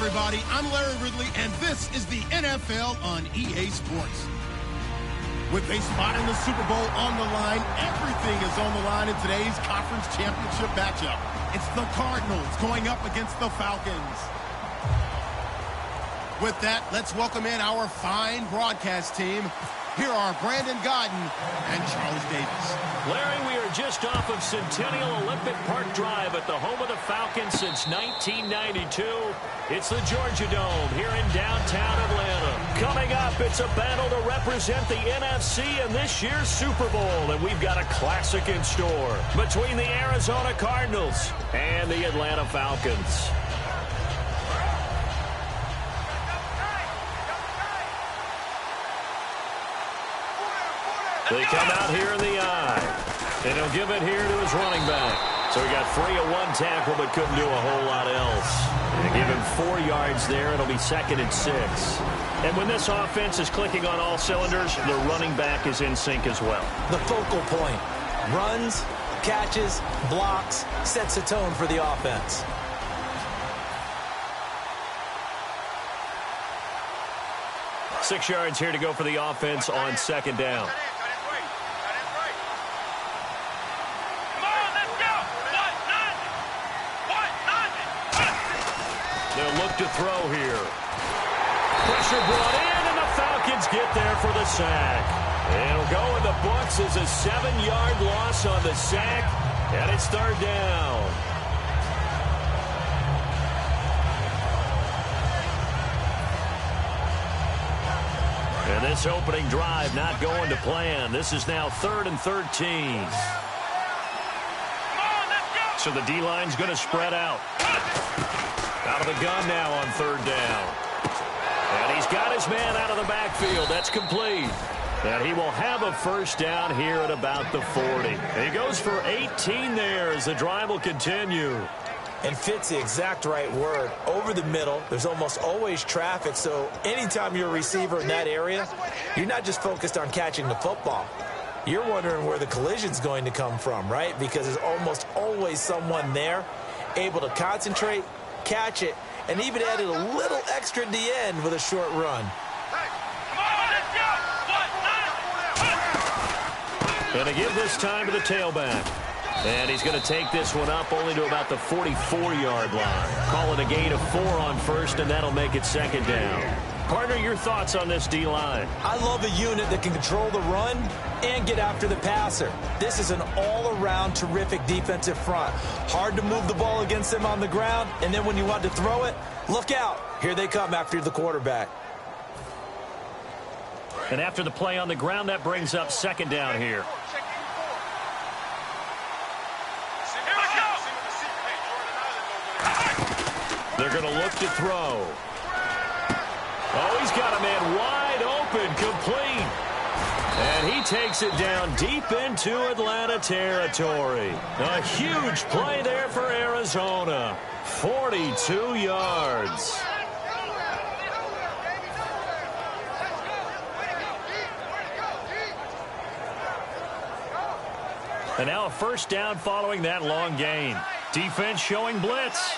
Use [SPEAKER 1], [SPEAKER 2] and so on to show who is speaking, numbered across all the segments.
[SPEAKER 1] everybody. I'm Larry Ridley, and this is the NFL on EA Sports. With a spot in the Super Bowl on the line, everything is on the line in today's conference championship matchup. It's the Cardinals going up against the Falcons. With that, let's welcome in our fine broadcast team. Here are Brandon Gaudin and Charles Davis.
[SPEAKER 2] Larry, we are just off of Centennial Olympic Park Drive at the home of the Falcons since 1992. It's the Georgia Dome here in downtown Atlanta. Coming up, it's a battle to represent the NFC in this year's Super Bowl, and we've got a classic in store between the Arizona Cardinals and the Atlanta Falcons. They come out here in the eye, and he'll give it here to his running back. So he got free of one tackle, but couldn't do a whole lot else. They give him 4 yards there. It'll be 2nd and 6. And when this offense is clicking on all cylinders, the running back is in sync as well.
[SPEAKER 3] The focal point. Runs, catches, blocks, sets a tone for the offense.
[SPEAKER 2] Six yards here to go for the offense on 2nd down. They'll look to throw here. Pressure brought in, and the Falcons get there for the sack. It'll go in the books as a 7-yard loss on the sack, and it's 3rd down. And this opening drive not going to plan. This is now 3rd and 13. So the D-line's going to spread out. Out of the gun now on 3rd down. And he's got his man out of the backfield. That's complete. And he will have a 1st down here at about the 40. And he goes for 18 there as the drive will continue.
[SPEAKER 3] And fits the exact right word. Over the middle, there's almost always traffic, so anytime you're a receiver in that area, you're not just focused on catching the football. You're wondering where the collision's going to come from, right? Because there's almost always someone there able to concentrate, catch it, and even added a little extra at the end with a short run.
[SPEAKER 2] And to give this time to the tailback. And he's going to take this one up only to about the 44-yard line. Call it a gain of 4 on 1st, and that'll make it 2nd down. Partner, your thoughts on this D-line?
[SPEAKER 3] I love a unit that can control the run and get after the passer. This is an all-around terrific defensive front. Hard to move the ball against them on the ground, and then when you want to throw it, look out. Here they come after the quarterback.
[SPEAKER 2] And after the play on the ground, that brings up 2nd down here. They're going to look to throw. Oh, he's got a man wide open, complete. And he takes it down deep into Atlanta territory. A huge play there for Arizona. 42 yards. And now a 1st down following that long gain. Defense showing blitz.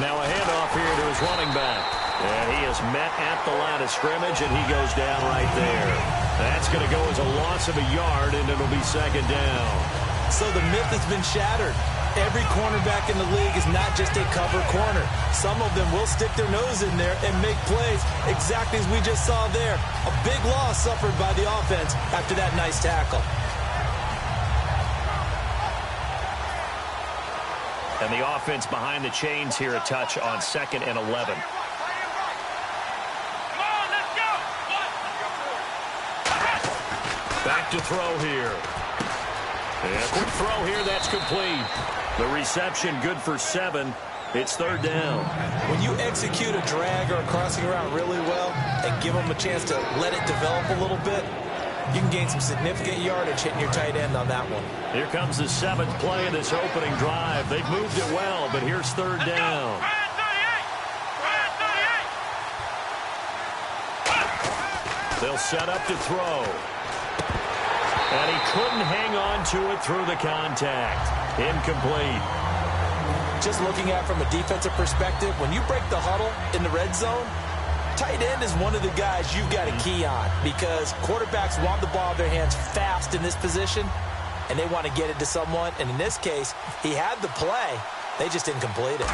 [SPEAKER 2] Now a handoff here to his running back. And he is met at the line of scrimmage, and he goes down right there. That's going to go as a loss of a yard, and it'll be 2nd down.
[SPEAKER 3] So the myth has been shattered. Every cornerback in the league is not just a cover corner. Some of them will stick their nose in there and make plays exactly as we just saw there. A big loss suffered by the offense after that nice tackle.
[SPEAKER 2] And the offense behind the chains here a touch on 2nd and 11. Back to throw here. And a quick throw here, that's complete. The reception good for 7. It's 3rd down.
[SPEAKER 3] When you execute a drag or a crossing route really well and give them a chance to let it develop a little bit, you can gain some significant yardage hitting your tight end on that one. Here comes the 7th play of this opening drive. They've moved it well, but here's 3rd down. They'll set up to throw.
[SPEAKER 2] And he couldn't hang on to it through the contact. Incomplete.
[SPEAKER 3] Just looking at it from a defensive perspective, when you break the huddle in the red zone, tight end is one of the guys you've got to key on because quarterbacks want the ball in their hands fast in this position, and they want to get it to someone. And in this case, he had the play. They just didn't complete it.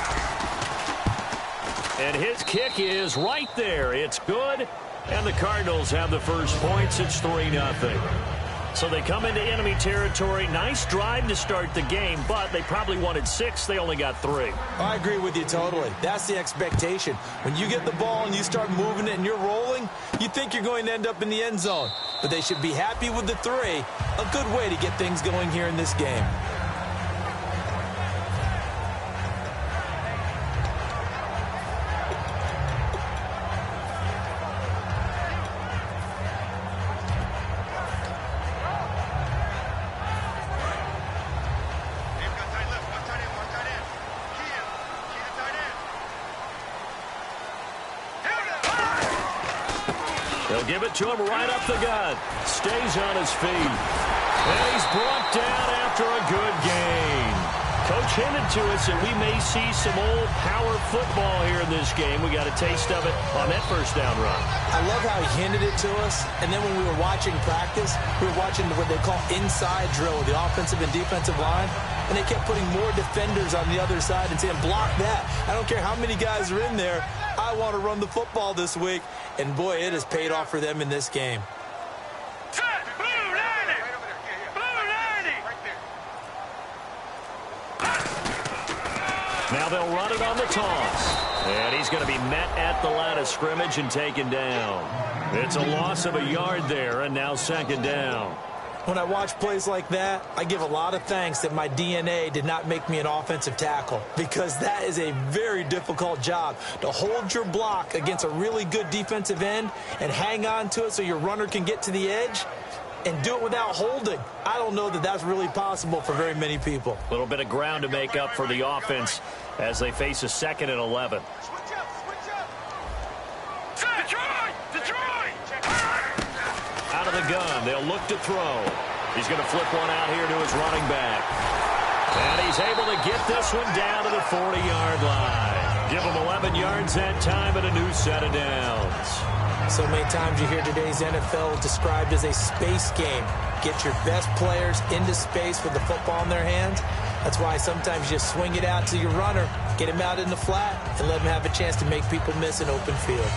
[SPEAKER 2] And his kick is right there. It's good, and the Cardinals have the first points. It's 3-0. So they come into enemy territory. Nice drive to start the game, but they probably wanted 6. They only got 3.
[SPEAKER 3] I agree with you totally. That's the expectation. When you get the ball and you start moving it and you're rolling, you think you're going to end up in the end zone. But they should be happy with the 3. A good way to get things going here in this game.
[SPEAKER 2] They'll give it to him right up the gut. Stays on his feet. And he's brought down after a good gain. Coach hinted to us that we may see some old power football here in this game. We got a taste of it on that first down run.
[SPEAKER 3] I love how he hinted it to us. And then when we were watching practice, we were watching what they call inside drill with the offensive and defensive line. And they kept putting more defenders on the other side and saying, block that. I don't care how many guys are in there. I want to run the football this week. And, boy, it has paid off for them in this game.
[SPEAKER 2] Now they'll run it on the toss. And he's going to be met at the line of scrimmage and taken down. It's a loss of a yard there, and now second down.
[SPEAKER 3] When I watch plays like that, I give a lot of thanks that my DNA did not make me an offensive tackle because that is a very difficult job to hold your block against a really good defensive end and hang on to it so your runner can get to the edge and do it without holding. I don't know that that's really possible for very many people.
[SPEAKER 2] A little bit of ground to make up for the offense as they face a 2nd and 11. Out of the gun, they'll look to throw. He's going to flip one out here to his running back. And he's able to get this one down to the 40-yard line. Give him 11 yards that time and a new set of downs.
[SPEAKER 3] So many times you hear today's NFL described as a space game. Get your best players into space with the football in their hands. That's why sometimes you just swing it out to your runner, get him out in the flat, and let him have a chance to make people miss an open field.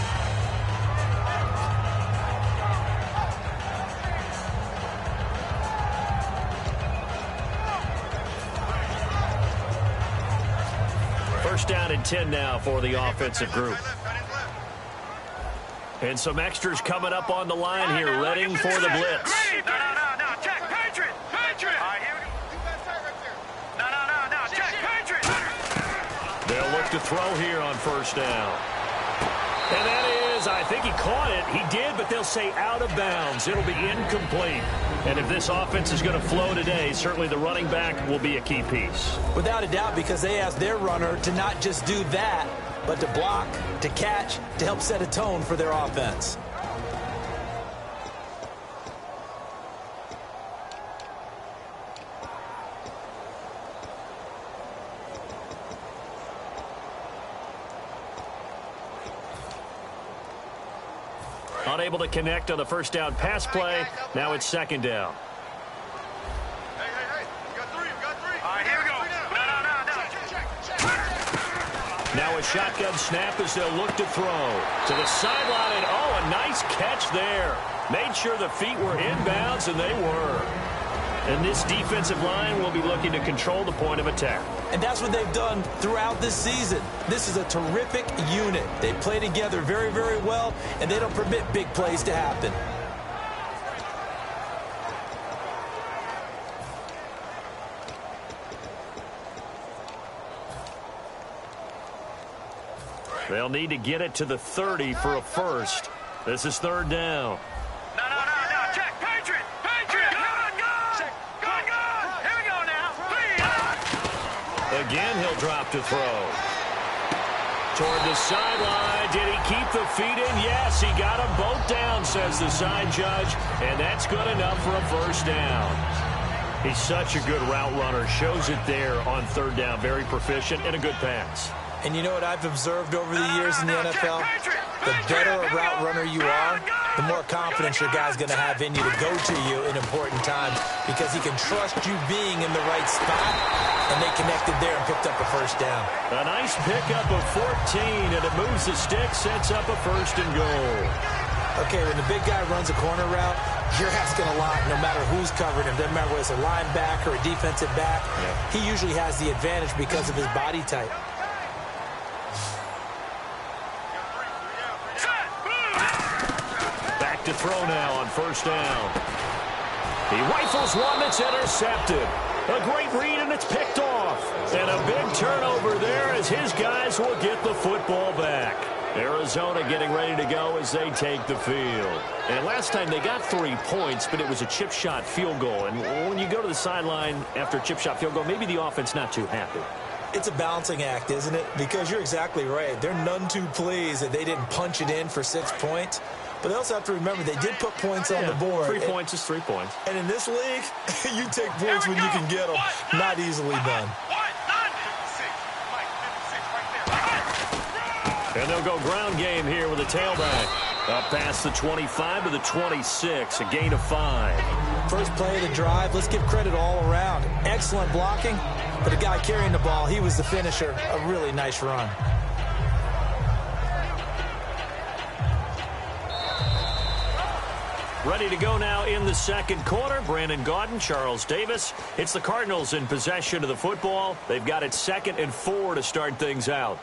[SPEAKER 2] First down and 10 now for the offensive group. And some extras coming up on the line here, readying for the blitz.
[SPEAKER 4] No, check, Patriot. All right, here we go. No, check, Patriot.
[SPEAKER 2] They'll look to throw here on first down. And that is, I think he caught it. He did, but they'll say out of bounds. It'll be incomplete. And if this offense is going to flow today, certainly the running back will be a key piece.
[SPEAKER 3] Without a doubt, because they asked their runner to not just do that, but to block, to catch, to help set a tone for their offense.
[SPEAKER 2] Unable to connect on the first down pass play. Now it's second down.
[SPEAKER 4] Hey. We got three. All right, here we go. No.
[SPEAKER 2] Now a shotgun snap as they'll look to throw. To the sideline, and oh, a nice catch there. Made sure the feet were inbounds, and they were. And this defensive line will be looking to control the point of attack.
[SPEAKER 3] And that's what they've done throughout this season. This is a terrific unit. They play together very, very well, and they don't permit big plays to happen.
[SPEAKER 2] They'll need to get it to the 30 for a first. This is third down.
[SPEAKER 4] No. Check, Patriot. Gun. Here we go now. 3.
[SPEAKER 2] Again, he'll drop to throw. toward the sideline. Did he keep the feet in? Yes, he got them both down, says the side judge. And that's good enough for a first down. He's such a good route runner. Shows it there on third down. Very proficient and a good pass.
[SPEAKER 3] And you know what I've observed over the years in the NFL? The better a route runner you are, the more confidence your guy's going to have in you to go to you in important times because he can trust you being in the right spot, and they connected there and picked up a first down.
[SPEAKER 2] A nice pickup of 14, and it moves the stick, sets up a first and goal.
[SPEAKER 3] Okay, when the big guy runs a corner route, you're asking a lot no matter who's covering him. Doesn't matter whether it's a linebacker or a defensive back. Yeah. He usually has the advantage because of his body type.
[SPEAKER 2] Back to throw now on first down. He rifles one that's intercepted. A great read, and it's picked off. And a big turnover there as his guys will get the football back. Arizona getting ready to go as they take the field. And last time they got 3 points, but it was a chip shot field goal. And when you go to the sideline after a chip shot field goal, maybe the offense not too happy.
[SPEAKER 3] It's a balancing act, isn't it? Because you're exactly right. They're none too pleased that they didn't punch it in for 6 points. But they also have to remember they did put points on the board.
[SPEAKER 2] 3 points is 3 points.
[SPEAKER 3] And in this league, you take points when you can get them. Not easily done.
[SPEAKER 2] And they'll go ground game here with a tailback. Up past the 25 to the 26, a gain of 5.
[SPEAKER 3] First play of the drive, let's give credit all around. Excellent blocking, but the guy carrying the ball, he was the finisher. A really nice run.
[SPEAKER 2] Ready to go now in the second quarter. Brandon Gaudin, Charles Davis. It's the Cardinals in possession of the football. They've got it 2nd and 4 to start things out.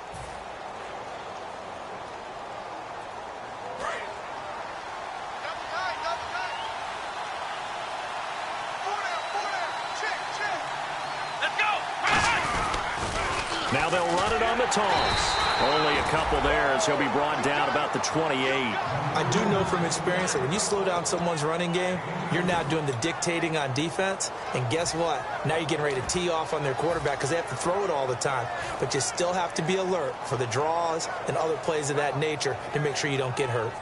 [SPEAKER 2] Now they'll run it on the toss. Only a couple there as he'll be brought down about the 28.
[SPEAKER 3] I do know from experience that when you slow down someone's running game, you're now doing the dictating on defense. And guess what? Now you're getting ready to tee off on their quarterback because they have to throw it all the time. But you still have to be alert for the draws and other plays of that nature to make sure you don't get hurt.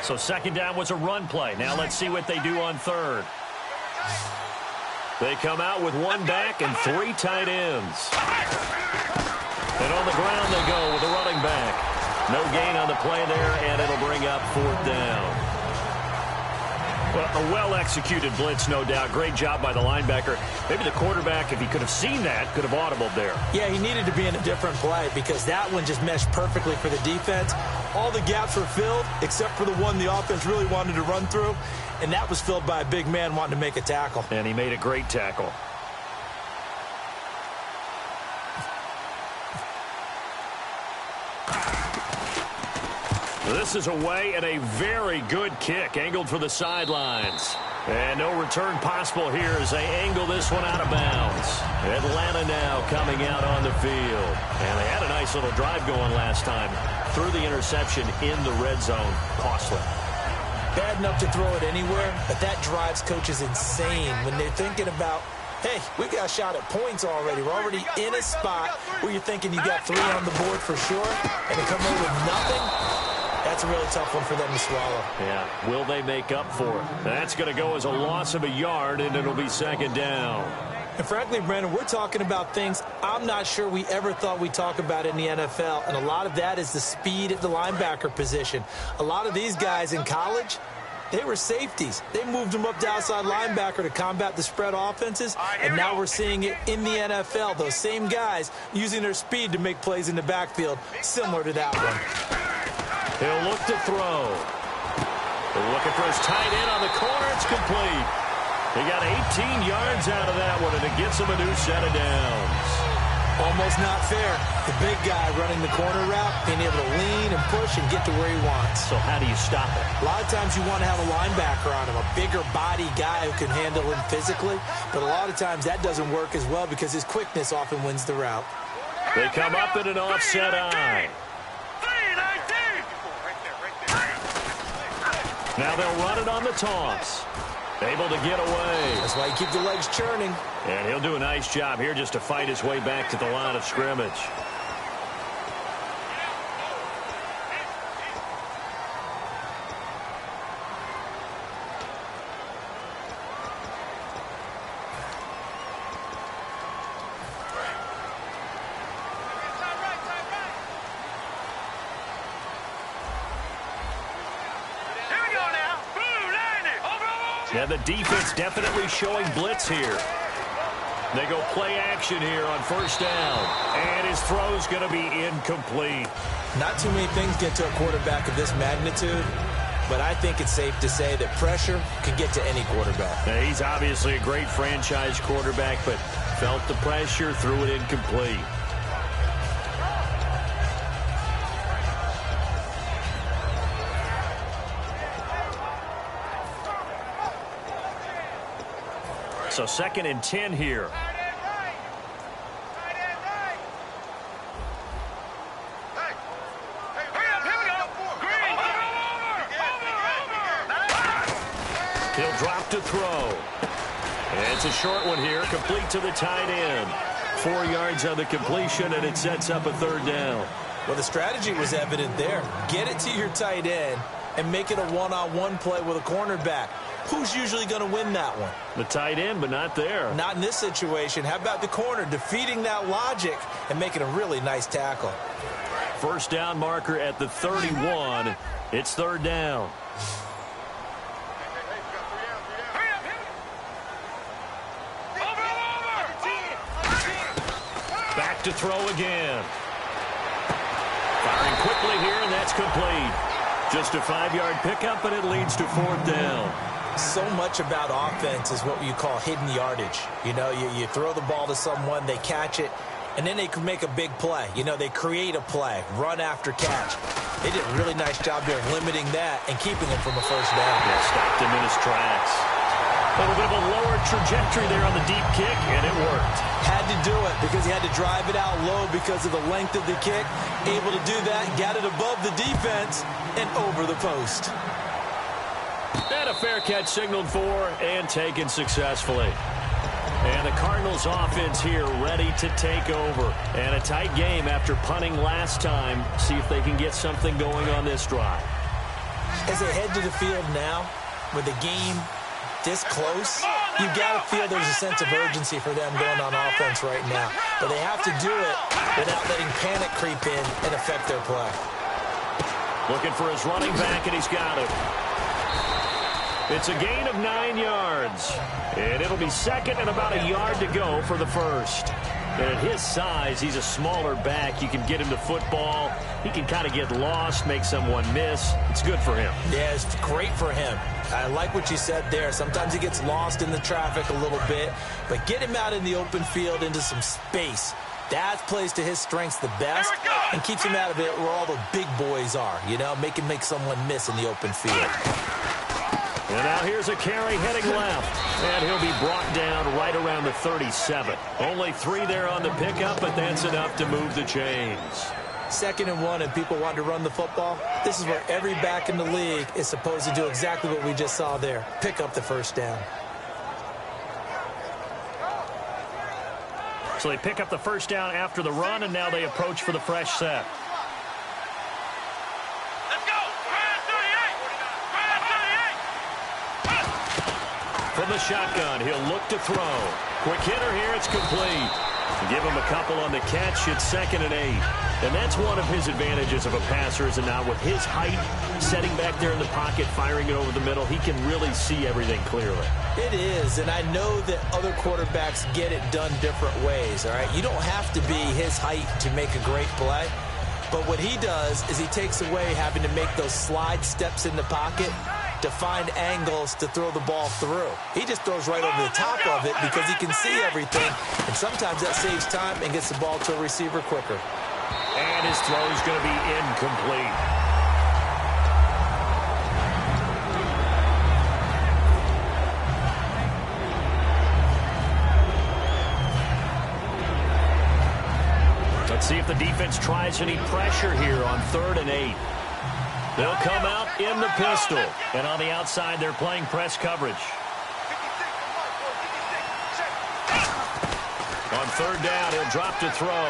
[SPEAKER 2] So second down was a run play. Now let's see what they do on third. They come out with 1 back and 3 tight ends. And on the ground they go with a running back. No gain on the play there, and it'll bring up 4th down. Well, a well-executed blitz, no doubt. Great job by the linebacker. Maybe the quarterback, if he could have seen that, could have audibled there.
[SPEAKER 3] Yeah, he needed to be in a different play because that one just meshed perfectly for the defense. All the gaps were filled except for the one the offense really wanted to run through, and that was filled by a big man wanting to make a tackle.
[SPEAKER 2] And he made a great tackle. This is away and a very good kick angled for the sidelines. And no return possible here as they angle this one out of bounds. Atlanta now coming out on the field. And they had a nice little drive going last time. Threw the interception in the red zone. Costly.
[SPEAKER 3] Bad enough to throw it anywhere, but that drives coaches insane when they're thinking about, hey, we got a shot at points already. We're already in a spot where you're thinking you got 3 on the board for sure, and to come in with nothing. That's a really tough one for them to swallow.
[SPEAKER 2] Yeah, will they make up for it? That's going to go as a loss of a yard, and it'll be second down.
[SPEAKER 3] And frankly, Brandon, we're talking about things I'm not sure we ever thought we'd talk about in the NFL, and a lot of that is the speed at the linebacker position. A lot of these guys in college, they were safeties. They moved them up to outside linebacker to combat the spread offenses, and now we're seeing it in the NFL. Those same guys using their speed to make plays in the backfield, similar to that one.
[SPEAKER 2] He'll look to throw. They're looking for his tight end on the corner. It's complete. He got 18 yards out of that one, and it gets him a new set of downs.
[SPEAKER 3] Almost not fair. The big guy running the corner route, being able to lean and push and get to where he wants.
[SPEAKER 2] So how do you stop it?
[SPEAKER 3] A lot of times you want to have a linebacker on him, a bigger body guy who can handle him physically. But a lot of times that doesn't work as well because his quickness often wins the route.
[SPEAKER 2] They come up in an offset eye. Now they'll run it on the toss. Able to get away.
[SPEAKER 3] That's why you keep the legs churning.
[SPEAKER 2] And he'll do a nice job here just to fight his way back to the line of scrimmage. Yeah, the defense definitely showing blitz here. They go play action here on first down. And his throw's going to be incomplete.
[SPEAKER 3] Not too many things get to a quarterback of this magnitude, but I think it's safe to say that pressure can get to any quarterback.
[SPEAKER 2] Now, he's obviously a great franchise quarterback, but felt the pressure, threw it incomplete. So 2nd and 10 here. He'll drop to throw. And it's a short one here, complete to the tight end. 4 yards on the completion, and it sets up a 3rd down.
[SPEAKER 3] Well, the strategy was evident there. Get it to your tight end and make it a one-on-one play with a cornerback. Who's usually going to win that one?
[SPEAKER 2] The tight end, but not there.
[SPEAKER 3] Not in this situation. How about the corner defeating that logic and making a really nice tackle?
[SPEAKER 2] First down marker at the 31. It's 3rd down. Back to throw again. Firing quickly here, and that's complete. Just a 5-yard pickup, and it leads to 4th down.
[SPEAKER 3] So much about offense is what you call hidden yardage. You know, you throw the ball to someone, they catch it, and then they can make a big play. You know, they create a play, run after catch. They did a really nice job there of limiting that and keeping him from a first down.
[SPEAKER 2] Yeah, stopped him in his tracks. A little bit of a lower trajectory there on the deep kick, and it worked.
[SPEAKER 3] Had to do it because he had to drive it out low because of the length of the kick. Able to do that, got it above the defense and over the post.
[SPEAKER 2] And a fair catch signaled for and taken successfully. And the Cardinals offense here ready to take over. And a tight game after punting last time. See if they can get something going on this drive.
[SPEAKER 3] As they head to the field now, with the game this close, you got to feel there's a sense of urgency for them going on offense right now. But they have to do it without letting panic creep in and affect their play.
[SPEAKER 2] Looking for his running back, and he's got it. It's a gain of 9 yards. And it'll be 2nd and about a yard to go for the first. And at his size, he's a smaller back. You can get him to football. He can kind of get lost, make someone miss. It's good for him.
[SPEAKER 3] Yeah, it's great for him. I like what you said there. Sometimes he gets lost in the traffic a little bit. But get him out in the open field into some space. That plays to his strengths the best and keeps him out of it where all the big boys are. You know, make someone miss in the open field.
[SPEAKER 2] And now here's a carry heading left. And he'll be brought down right around the 37. Only 3 there on the pickup, but that's enough to move the chains.
[SPEAKER 3] 2nd and 1, and people want to run the football. This is where every back in the league is supposed to do exactly what we just saw there. Pick up the first down.
[SPEAKER 2] So they pick up the first down after the run, and now they approach for the fresh set. From the shotgun, he'll look to throw. Quick hitter here, it's complete. Give him a couple on the catch, it's 2nd and 8. And that's one of his advantages of a passer, is now with his height, setting back there in the pocket, firing it over the middle, he can really see everything clearly.
[SPEAKER 3] It is, and I know that other quarterbacks get it done different ways, all right? You don't have to be his height to make a great play. But what he does is he takes away having to make those slide steps in the pocket to find angles to throw the ball through. He just throws right over the top of it because he can see everything, and sometimes that saves time and gets the ball to a receiver quicker.
[SPEAKER 2] And his throw is going to be incomplete. Let's see if the defense tries any pressure here on 3rd and 8. They'll come out in the pistol. And on the outside, they're playing press coverage. On 3rd down, he'll drop to throw.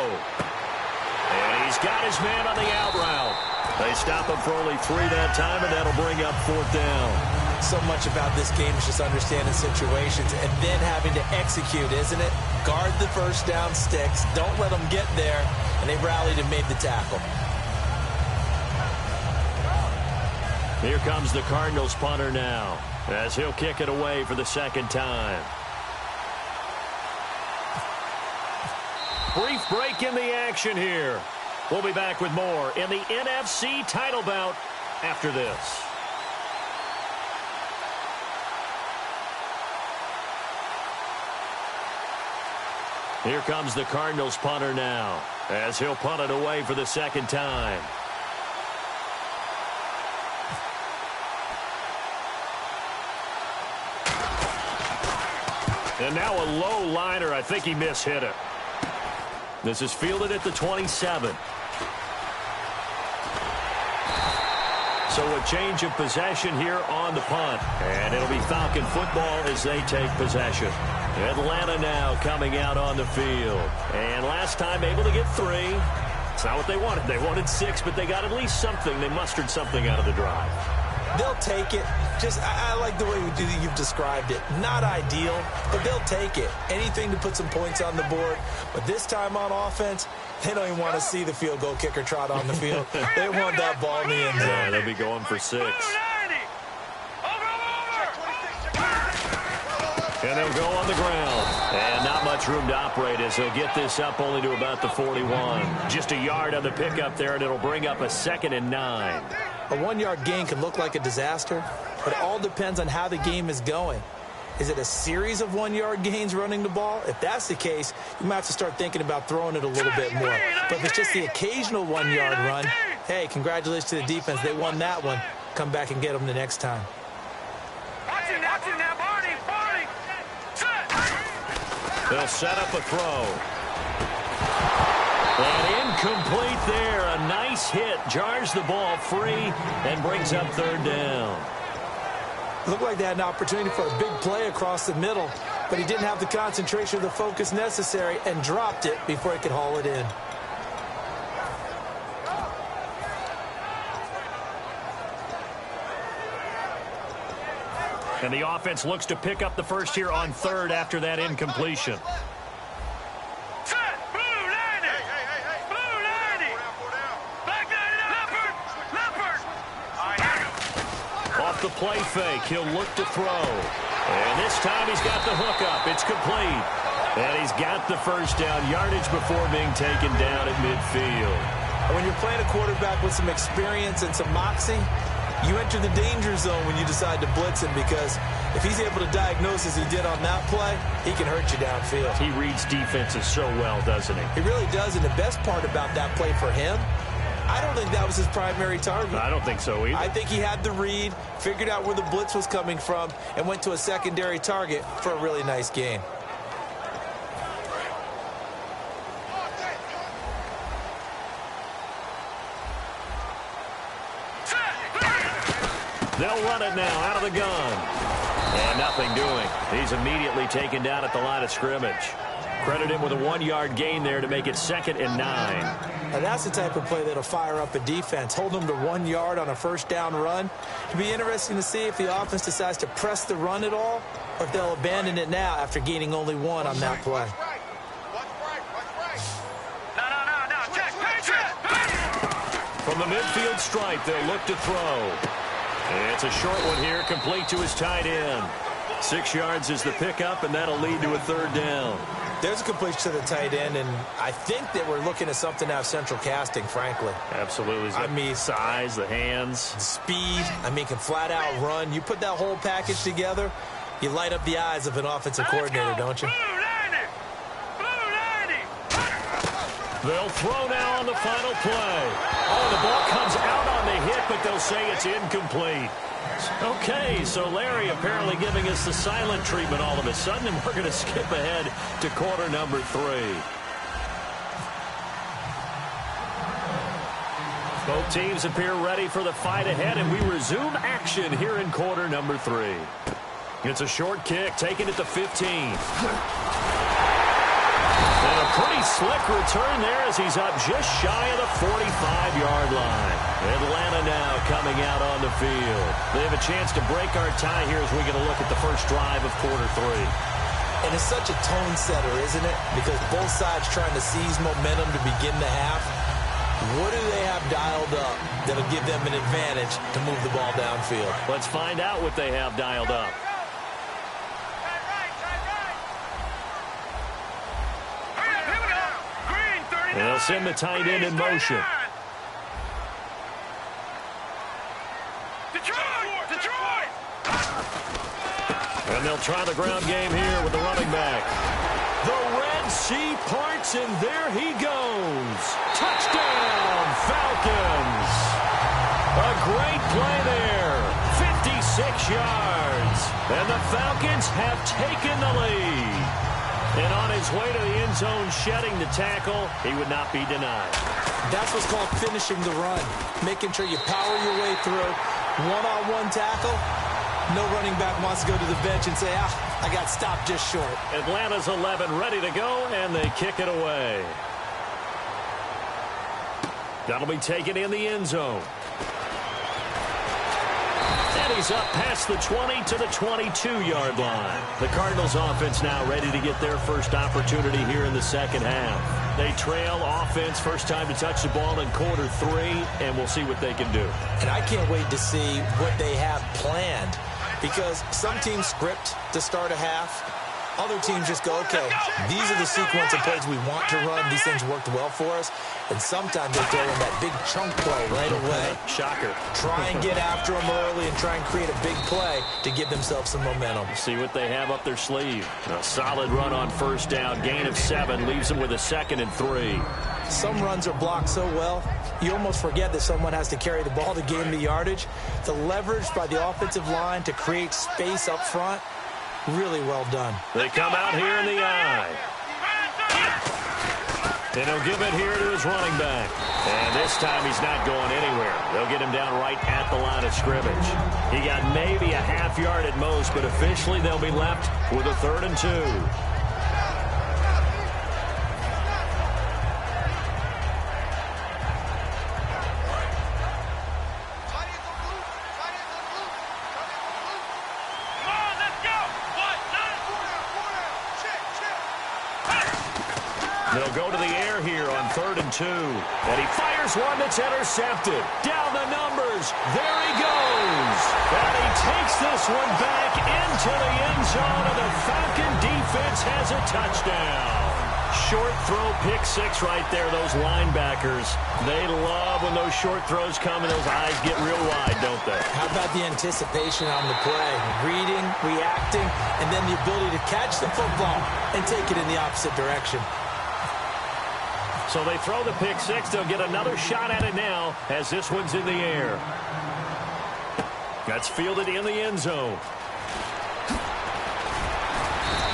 [SPEAKER 2] And he's got his man on the out route. They stop him for only 3 that time, and that'll bring up 4th down.
[SPEAKER 3] So much about this game is just understanding situations and then having to execute, isn't it? Guard the first down sticks. Don't let them get there. And they rallied and made the tackle.
[SPEAKER 2] Here comes the Cardinals punter now. as he'll kick it away for the second time. Brief break in the action here. We'll be back with more in the NFC title bout after this. Here comes the Cardinals punter now, as he'll punt it away for the second time. And now a low liner. I think he mishit it. This is fielded at the 27. So a change of possession here on the punt. And it'll be Falcon football as they take possession. Atlanta now coming out on the field. And last time able to get 3. It's not what they wanted. They wanted 6, but they got at least something. They mustered something out of the drive.
[SPEAKER 3] They'll take it. I like the way you've described it. Not ideal, but they'll take it. Anything to put some points on the board. But this time on offense, they don't even want to see the field goal kicker trot on the field. They want that ball in the end zone.
[SPEAKER 2] Yeah, they'll be going for 6. And they'll go on the ground. And not much room to operate as they'll get this up only to about the 41. Just a yard on the pickup there, and it'll bring up a 2nd and 9.
[SPEAKER 3] A 1-yard gain can look like a disaster, but it all depends on how the game is going. Is it a series of 1-yard gains running the ball? If that's the case, you might have to start thinking about throwing it a little bit more. But if it's just the occasional 1-yard run, hey, congratulations to the defense. They won that one. Come back and get them the next time.
[SPEAKER 2] They'll set up a throw. And incomplete there. A nice hit. Jars the ball free and brings up 3rd down.
[SPEAKER 3] Looked like they had an opportunity for a big play across the middle, but he didn't have the concentration or the focus necessary and dropped it before he could haul it in.
[SPEAKER 2] And the offense looks to pick up the first here on 3rd after that incompletion. Off the play fake, he'll look to throw. And this time he's got the hook up. It's complete. And he's got the first down, yardage before being taken down at midfield.
[SPEAKER 3] When you're playing a quarterback with some experience and some moxie, you enter the danger zone when you decide to blitz him, because if he's able to diagnose as he did on that play, he can hurt you downfield.
[SPEAKER 2] He reads defenses so well, doesn't he?
[SPEAKER 3] He really does, and the best part about that play for him, I don't think that was his primary target.
[SPEAKER 2] I don't think so either.
[SPEAKER 3] I think he had the read, figured out where the blitz was coming from, and went to a secondary target for a really nice gain.
[SPEAKER 2] They'll run it now out of the gun. And nothing doing. He's immediately taken down at the line of scrimmage. Credit him with a 1-yard gain there to make it 2nd and 9.
[SPEAKER 3] Now that's the type of play that'll fire up a defense. Hold them to 1 yard on a first down run. It'll be interesting to see if the offense decides to press the run at all, or if they'll abandon it now after gaining only 1 on that play.
[SPEAKER 2] From the midfield stripe, they'll look to throw. It's a short one here, complete to his tight end. 6 yards is the pickup, and that'll lead to a 3rd down.
[SPEAKER 3] There's a completion to the tight end, and I think that we're looking at something out of central casting, frankly.
[SPEAKER 2] Absolutely. I mean, size, the hands.
[SPEAKER 3] Speed. I mean, can flat out run. You put that whole package together, you light up the eyes of an offensive coordinator, don't you?
[SPEAKER 2] They'll throw now on the final play. Oh, the ball comes out on the hit, but they'll say it's incomplete. Okay, so Larry apparently giving us the silent treatment all of a sudden, and we're going to skip ahead to quarter number 3. Both teams appear ready for the fight ahead, and we resume action here in quarter number 3. It's a short kick, taken at the 15. And a pretty slick return there as he's up just shy of the 45-yard line. Atlanta now coming out on the field. They have a chance to break our tie here as we get a look at the first drive of quarter 3.
[SPEAKER 3] And it's such a tone setter, isn't it? Because both sides trying to seize momentum to begin the half. What do they have dialed up? that'll give them an advantage to move the ball downfield.
[SPEAKER 2] Let's find out what they have dialed up. They'll send the tight end in motion.
[SPEAKER 4] Detroit!
[SPEAKER 2] And they'll try the ground game here with the running back. The Red Sea parts, and there he goes. Touchdown, Falcons. A great play there. 56 yards. And the Falcons have taken the lead. And on his way to the end zone, shedding the tackle, he would not be denied.
[SPEAKER 3] That's what's called finishing the run. Making sure you power your way through. One-on-one tackle. No running back wants to go to the bench and say, I got stopped just short.
[SPEAKER 2] Atlanta's 11 ready to go, and they kick it away. That'll be taken in the end zone. And he's up past the 20 to the 22-yard line. The Cardinals offense now ready to get their first opportunity here in the second half. They trail offense, first time to touch the ball in quarter 3, and we'll see what they can do.
[SPEAKER 3] And I can't wait to see what they have planned, because some teams script to start a half. Other teams just go, okay, these are the sequence of plays we want to run. These things worked well for us. And sometimes they throw in that big chunk play right away.
[SPEAKER 2] Shocker.
[SPEAKER 3] Try and get after them early and try and create a big play to give themselves some momentum.
[SPEAKER 2] See what they have up their sleeve. A solid run on first down. Gain of 7 leaves them with a 2nd and 3.
[SPEAKER 3] Some runs are blocked so well, you almost forget that someone has to carry the ball to gain the yardage. The leverage by the offensive line to create space up front, really well done.
[SPEAKER 2] They come out here in the I. And he'll give it here to his running back. And this time he's not going anywhere. They'll get him down right at the line of scrimmage. He got maybe a half yard at most, but officially they'll be left with a 3rd and 2. They'll go to the air here on 3rd and 2. And he fires one that's intercepted. Down the numbers. There he goes. And he takes this one back into the end zone, and the Falcon defense has a touchdown. Short throw, pick 6 right there. Those linebackers, they love when those short throws come and those eyes get real wide, don't they?
[SPEAKER 3] How about the anticipation on the play? Reading, reacting, and then the ability to catch the football and take it in the opposite direction.
[SPEAKER 2] So they throw the pick 6. They'll get another shot at it now as this one's in the air. That's fielded in the end zone.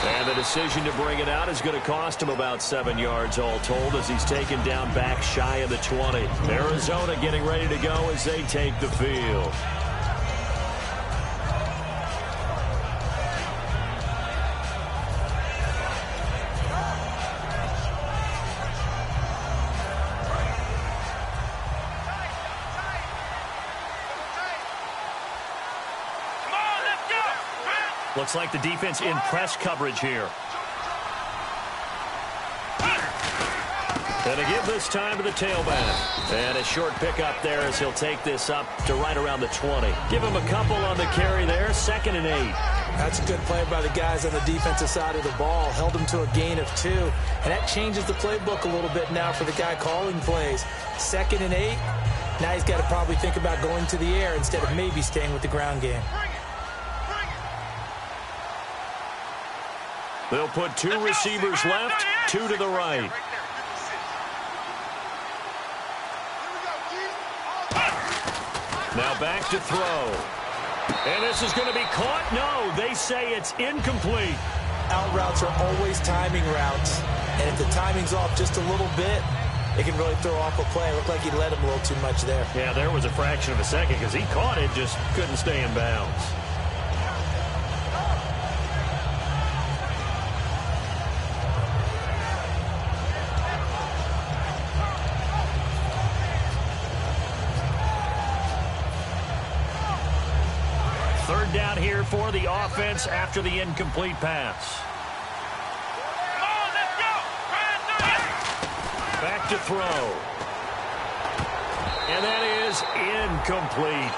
[SPEAKER 2] And the decision to bring it out is going to cost him about 7 yards all told as he's taken down back shy of the 20. Arizona getting ready to go as they take the field. Looks like the defense in press coverage here. And to give this time to the tailback. And a short pickup there as he'll take this up to right around the 20. Give him a couple on the carry there. 2nd and 8.
[SPEAKER 3] That's a good play by the guys on the defensive side of the ball. Held him to a gain of 2. And that changes the playbook a little bit now for the guy calling plays. 2nd and 8. Now he's got to probably think about going to the air instead of maybe staying with the ground game.
[SPEAKER 2] They'll put 2 receivers left, 2 to the right. Now back to throw. And this is going to be caught. No, they say it's incomplete.
[SPEAKER 3] Out routes are always timing routes. And if the timing's off just a little bit, it can really throw off a play. It looked like he led him a little too much there.
[SPEAKER 2] Yeah, there was a fraction of a second because he caught it, just couldn't stay in bounds. Third down here for the offense after the incomplete pass. Back to throw. And that is incomplete.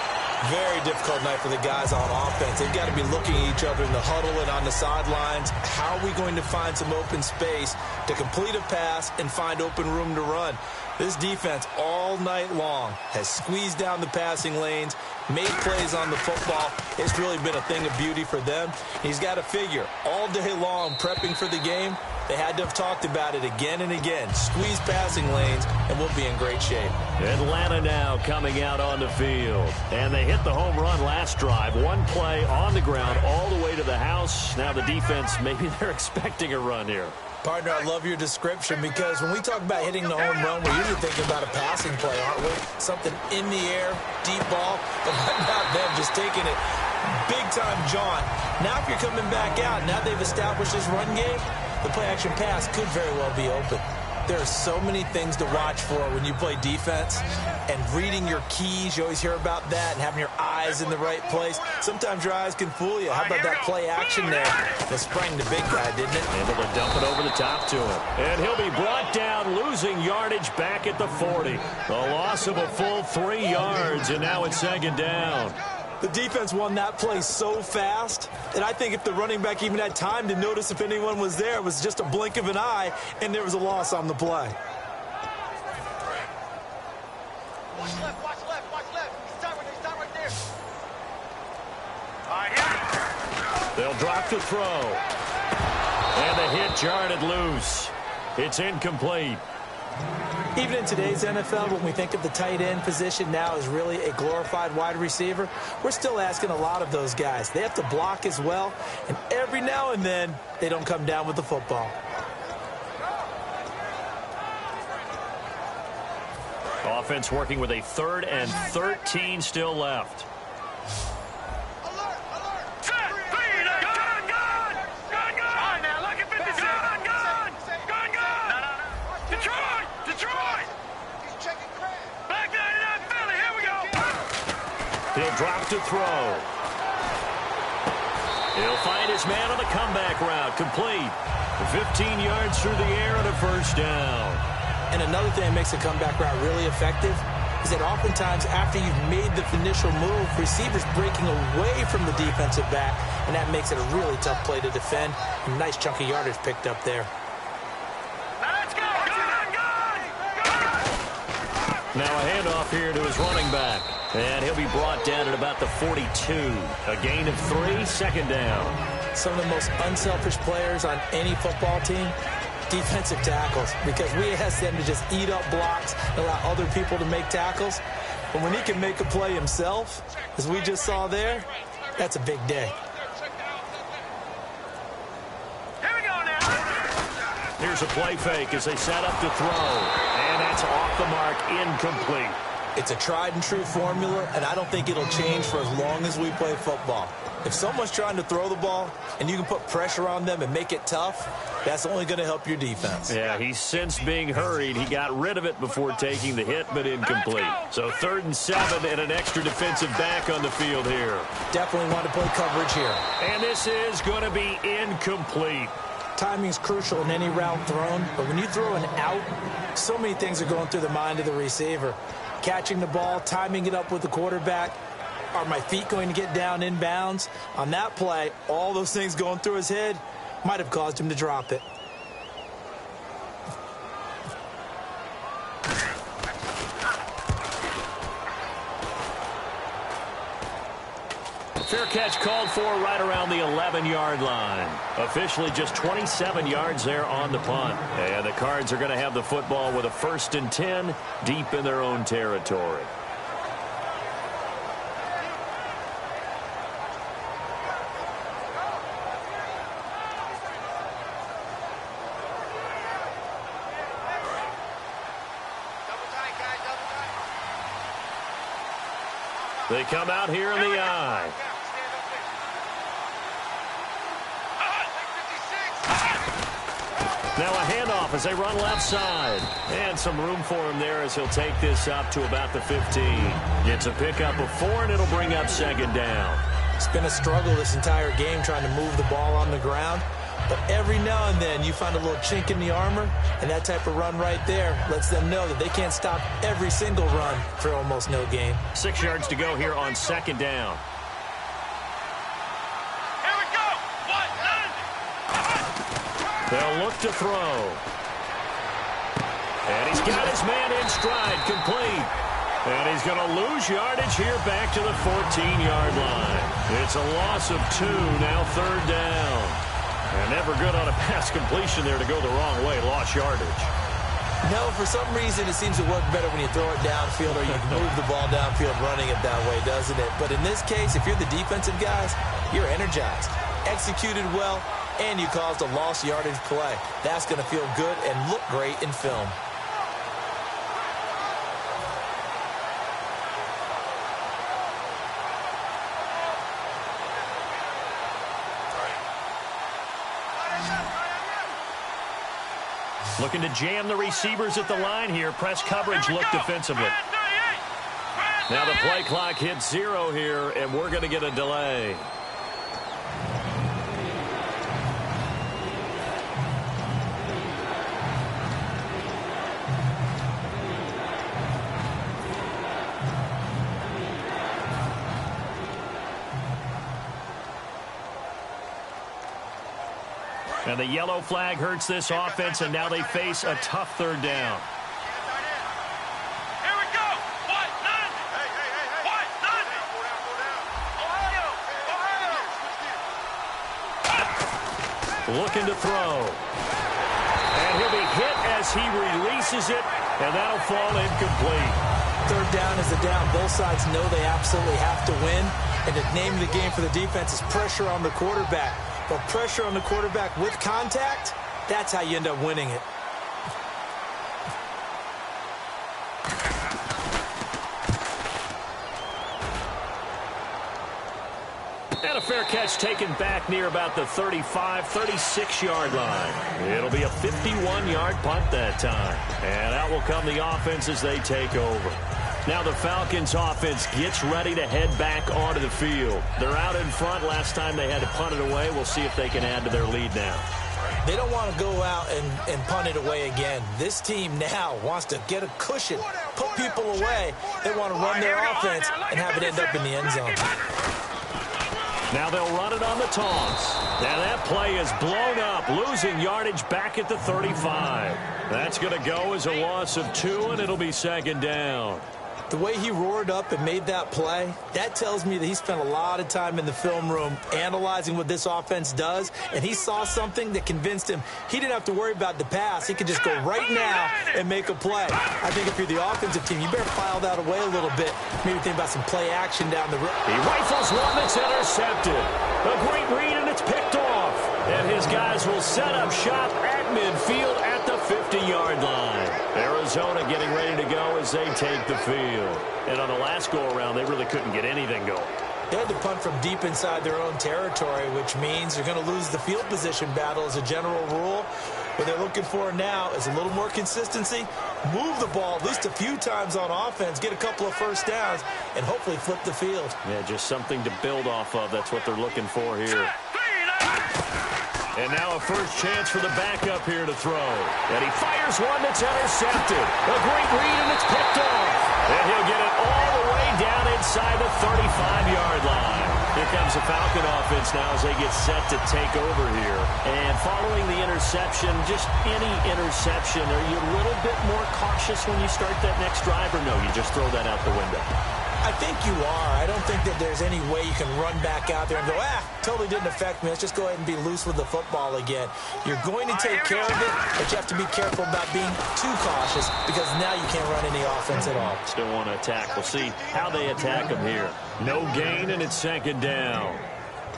[SPEAKER 3] Very difficult night for the guys on offense. They've got to be looking at each other in the huddle and on the sidelines. How are we going to find some open space to complete a pass and find open room to run? This defense all night long has squeezed down the passing lanes, made plays on the football. It's really been a thing of beauty for them. He's got to figure all day long prepping for the game. They had to have talked about it again and again. Squeeze passing lanes, and we'll be in great shape.
[SPEAKER 2] Atlanta now coming out on the field. And they hit the home run last drive. One play on the ground all the way to the house. Now the defense, maybe they're expecting a run here.
[SPEAKER 3] Partner, I love your description because when we talk about hitting the home run, we're usually thinking about a passing play, aren't we? Something in the air, deep ball, but not them just taking it big-time jaunt. Now if you're coming back out, now they've established this run game, the play-action pass could very well be open. There are so many things to watch for when you play defense, and reading your keys, you always hear about that, and having your eyes in the right place. Sometimes your eyes can fool you. How about that play action there? That sprang the big guy, didn't it?
[SPEAKER 2] Able to dump it over the top to him. And he'll be brought down, losing yardage back at the 40. A loss of a full 3 yards, and now it's second down.
[SPEAKER 3] The defense won that play so fast that I think if the running back even had time to notice if anyone was there, it was just a blink of an eye, and there was a loss on the play.
[SPEAKER 4] Watch left, watch left, watch left. Stop right there. All right, here.
[SPEAKER 2] They'll drop to throw. And the hit jarred loose. It's incomplete.
[SPEAKER 3] Even in today's NFL, when we think of the tight end position now as really a glorified wide receiver, we're still asking a lot of those guys. They have to block as well, and every now and then, they don't come down with the football.
[SPEAKER 2] Offense working with a 3rd and 13 still left. He'll drop to throw. He'll find his man on the comeback route. Complete. 15 yards through the air and a first down.
[SPEAKER 3] And another thing that makes a comeback route really effective is that oftentimes after you've made the initial move, receivers breaking away from the defensive back, and that makes it a really tough play to defend. A nice chunk of yardage picked up there.
[SPEAKER 2] Now a handoff here to his running back. And he'll be brought down at about the 42. A gain of 3, second down.
[SPEAKER 3] Some of the most unselfish players on any football team, defensive tackles, because we ask them to just eat up blocks and allow other people to make tackles. But when he can make a play himself, as we just saw there, that's a big day.
[SPEAKER 4] Here we go now.
[SPEAKER 2] Here's a play fake as they set up to throw. And that's off the mark, incomplete.
[SPEAKER 3] It's a tried-and-true formula, and I don't think it'll change for as long as we play football. If someone's trying to throw the ball and you can put pressure on them and make it tough, that's only going to help your defense.
[SPEAKER 2] Yeah, he's since being hurried. He got rid of it before taking the hit, but incomplete. So 3rd and 7 and an extra defensive back on the field here.
[SPEAKER 3] Definitely want to play coverage here.
[SPEAKER 2] And this is going to be incomplete.
[SPEAKER 3] Timing is crucial in any route thrown, but when you throw an out, so many things are going through the mind of the receiver. Catching the ball, timing it up with the quarterback. Are my feet going to get down in bounds? On that play, all those things going through his head might have caused him to drop it.
[SPEAKER 2] Fair catch called for right around the 11-yard line. Officially just 27 yards there on the punt. And the Cards are going to have the football with a 1st and 10 deep in their own territory. They come out here in the eye. Now a handoff as they run left side. And some room for him there as he'll take this up to about the 15. Gets a pickup of 4, and it'll bring up second down.
[SPEAKER 3] It's been a struggle this entire game trying to move the ball on the ground. But every now and then you find a little chink in the armor, and that type of run right there lets them know that they can't stop every single run for almost no gain.
[SPEAKER 2] 6 yards to go here on second down.
[SPEAKER 4] Here we go. 1, 9.
[SPEAKER 2] They'll look to throw. And he's got his man in stride, complete. And he's going to lose yardage here back to the 14-yard line. It's a loss of 2, now third down. And never good on a pass completion there to go the wrong way, lost yardage.
[SPEAKER 3] No, for some reason it seems to work better when you throw it downfield or you move the ball downfield running it that way, doesn't it? But in this case, if you're the defensive guys, you're energized, executed well, and you caused a lost yardage play. That's going to feel good and look great in film.
[SPEAKER 2] Looking to jam the receivers at the line here. Press coverage look defensively. Now the play clock hits 0 here, and we're going to get a delay. And the yellow flag hurts this offense, and now they face a tough third down.
[SPEAKER 4] Here we go. 1, 9. Hey. 1, 9. Ohio.
[SPEAKER 2] Looking to throw. And he'll be hit as he releases it, and that'll fall incomplete.
[SPEAKER 3] Third down is a down. Both sides know they absolutely have to win. And the name of the game for the defense is pressure on the quarterback. But pressure on the quarterback with contact, that's how you end up winning it.
[SPEAKER 2] And a fair catch taken back near about the 35, 36-yard line. It'll be a 51-yard punt that time. And out will come the offense as they take over. Now the Falcons offense gets ready to head back onto the field. They're out in front. Last time they had to punt it away. We'll see if they can add to their lead now.
[SPEAKER 3] They don't want to go out and punt it away again. This team now wants to get a cushion, put people away. They want to run their offense and have it end up in the end zone.
[SPEAKER 2] Now they'll run it on the toss. Now that play is blown up, losing yardage back at the 35. That's going to go as a loss of 2, and it'll be second down.
[SPEAKER 3] The way he roared up and made that play, that tells me that he spent a lot of time in the film room analyzing what this offense does, and he saw something that convinced him he didn't have to worry about the pass. He could just go right now and make a play. I think if you're the offensive team, you better file that away a little bit. Maybe think about some play action down the road.
[SPEAKER 2] He rifles one that's intercepted. A great read, and it's picked off. And his guys will set up shop at midfield at the 50-yard line. Arizona getting ready to go as they take the field. And on the last go-around, they really couldn't get anything going.
[SPEAKER 3] They had to punt from deep inside their own territory, which means they're going to lose the field position battle as a general rule. What they're looking for now is a little more consistency, move the ball at least a few times on offense, get a couple of first downs, and hopefully flip the field.
[SPEAKER 2] Yeah, just something to build off of. That's what they're looking for here. And now a first chance for the backup here to throw. And he fires one that's intercepted. A great read, and it's picked off. And he'll get it all the way down inside the 35-yard line. Here comes the Falcon offense now as they get set to take over here. And following the interception, just any interception, are you a little bit more cautious when you start that next drive, or no, you just throw that out the window?
[SPEAKER 3] I think you are. I don't think that there's any way you can run back out there and go, totally didn't affect me. Let's just go ahead and be loose with the football again. You're going to take care of it, but you have to be careful about being too cautious because now you can't run any offense at all.
[SPEAKER 2] Still want to attack. We'll see how they attack them here. No gain, and it's second down.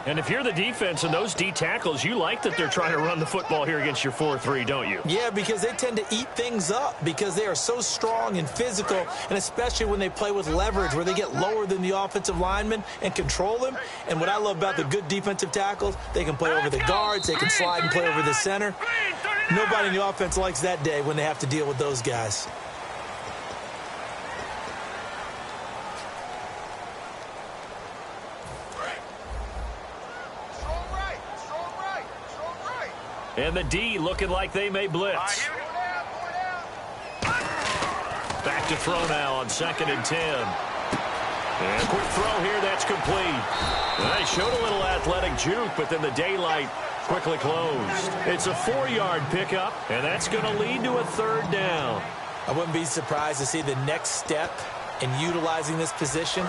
[SPEAKER 2] And if you're the defense and those D tackles, you like that they're trying to run the football here against your 4-3, don't you?
[SPEAKER 3] Yeah, because they tend to eat things up because they are so strong and physical, and especially when they play with leverage where they get lower than the offensive linemen and control them. And what I love about the good defensive tackles, they can play over the guards, they can slide and play over the center. Nobody in the offense likes that day when they have to deal with those guys.
[SPEAKER 2] And the D looking like they may blitz. Back to throw now on 2nd and 10. And quick throw here, that's complete. They showed a little athletic juke, but then the daylight quickly closed. It's a 4-yard pickup, and that's going to lead to a 3rd down.
[SPEAKER 3] I wouldn't be surprised to see the next step in utilizing this position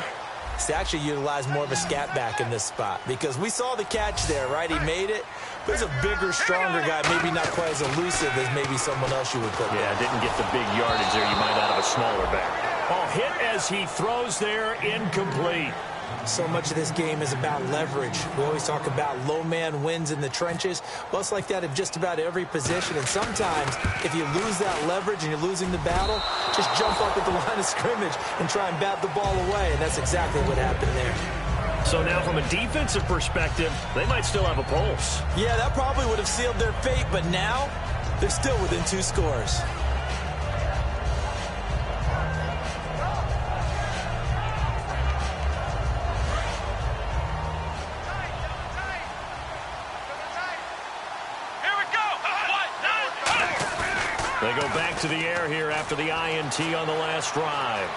[SPEAKER 3] is to actually utilize more of a scat back in this spot, because we saw the catch there, right? He made it. But he's a bigger, stronger guy, maybe not quite as elusive as maybe someone else you would put there.
[SPEAKER 2] Didn't get the big yardage there you might out of a smaller back. Oh, hit as he throws there, incomplete.
[SPEAKER 3] So much of this game is about leverage. We always talk about low man wins in the trenches. Well, it's like that in just about every position. And sometimes, if you lose that leverage and you're losing the battle, just jump up at the line of scrimmage and try and bat the ball away. And that's exactly what happened there.
[SPEAKER 2] So now from a defensive perspective, they might still have a pulse.
[SPEAKER 3] Yeah, that probably would have sealed their fate, but now they're still within 2 scores.
[SPEAKER 2] They go back to the air here after the INT on the last drive.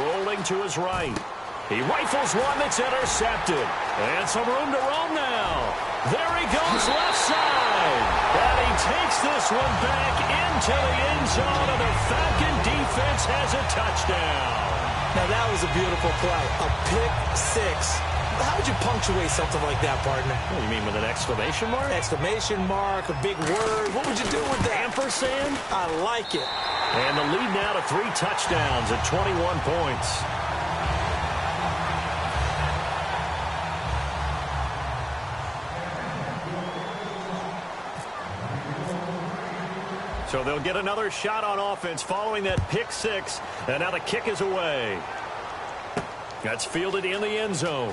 [SPEAKER 2] Rolling to his right. He rifles one that's intercepted. And some room to roam now. There he goes left side. And he takes this one back into the end zone, and the Falcon defense has a touchdown.
[SPEAKER 3] Now that was a beautiful play. A pick 6. How would you punctuate something like that, partner?
[SPEAKER 2] What do you mean, with an exclamation mark?
[SPEAKER 3] Exclamation mark, a big word. What would you do with that?
[SPEAKER 2] Ampersand?
[SPEAKER 3] I like it.
[SPEAKER 2] And the lead now to 3 touchdowns at 21 points. So they'll get another shot on offense following that pick 6. And now the kick is away. That's fielded in the end zone.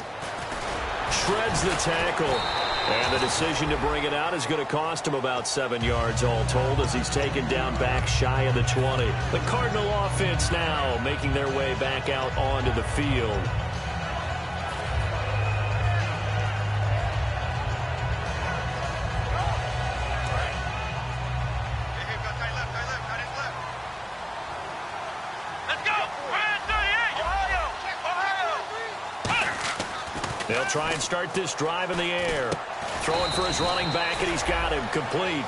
[SPEAKER 2] Shreds the tackle. And the decision to bring it out is going to cost him about 7 yards all told, as he's taken down back shy of the 20. The Cardinal offense now making their way back out onto the field. They'll try and start this drive in the air. Throwing for his running back, and he's got him complete.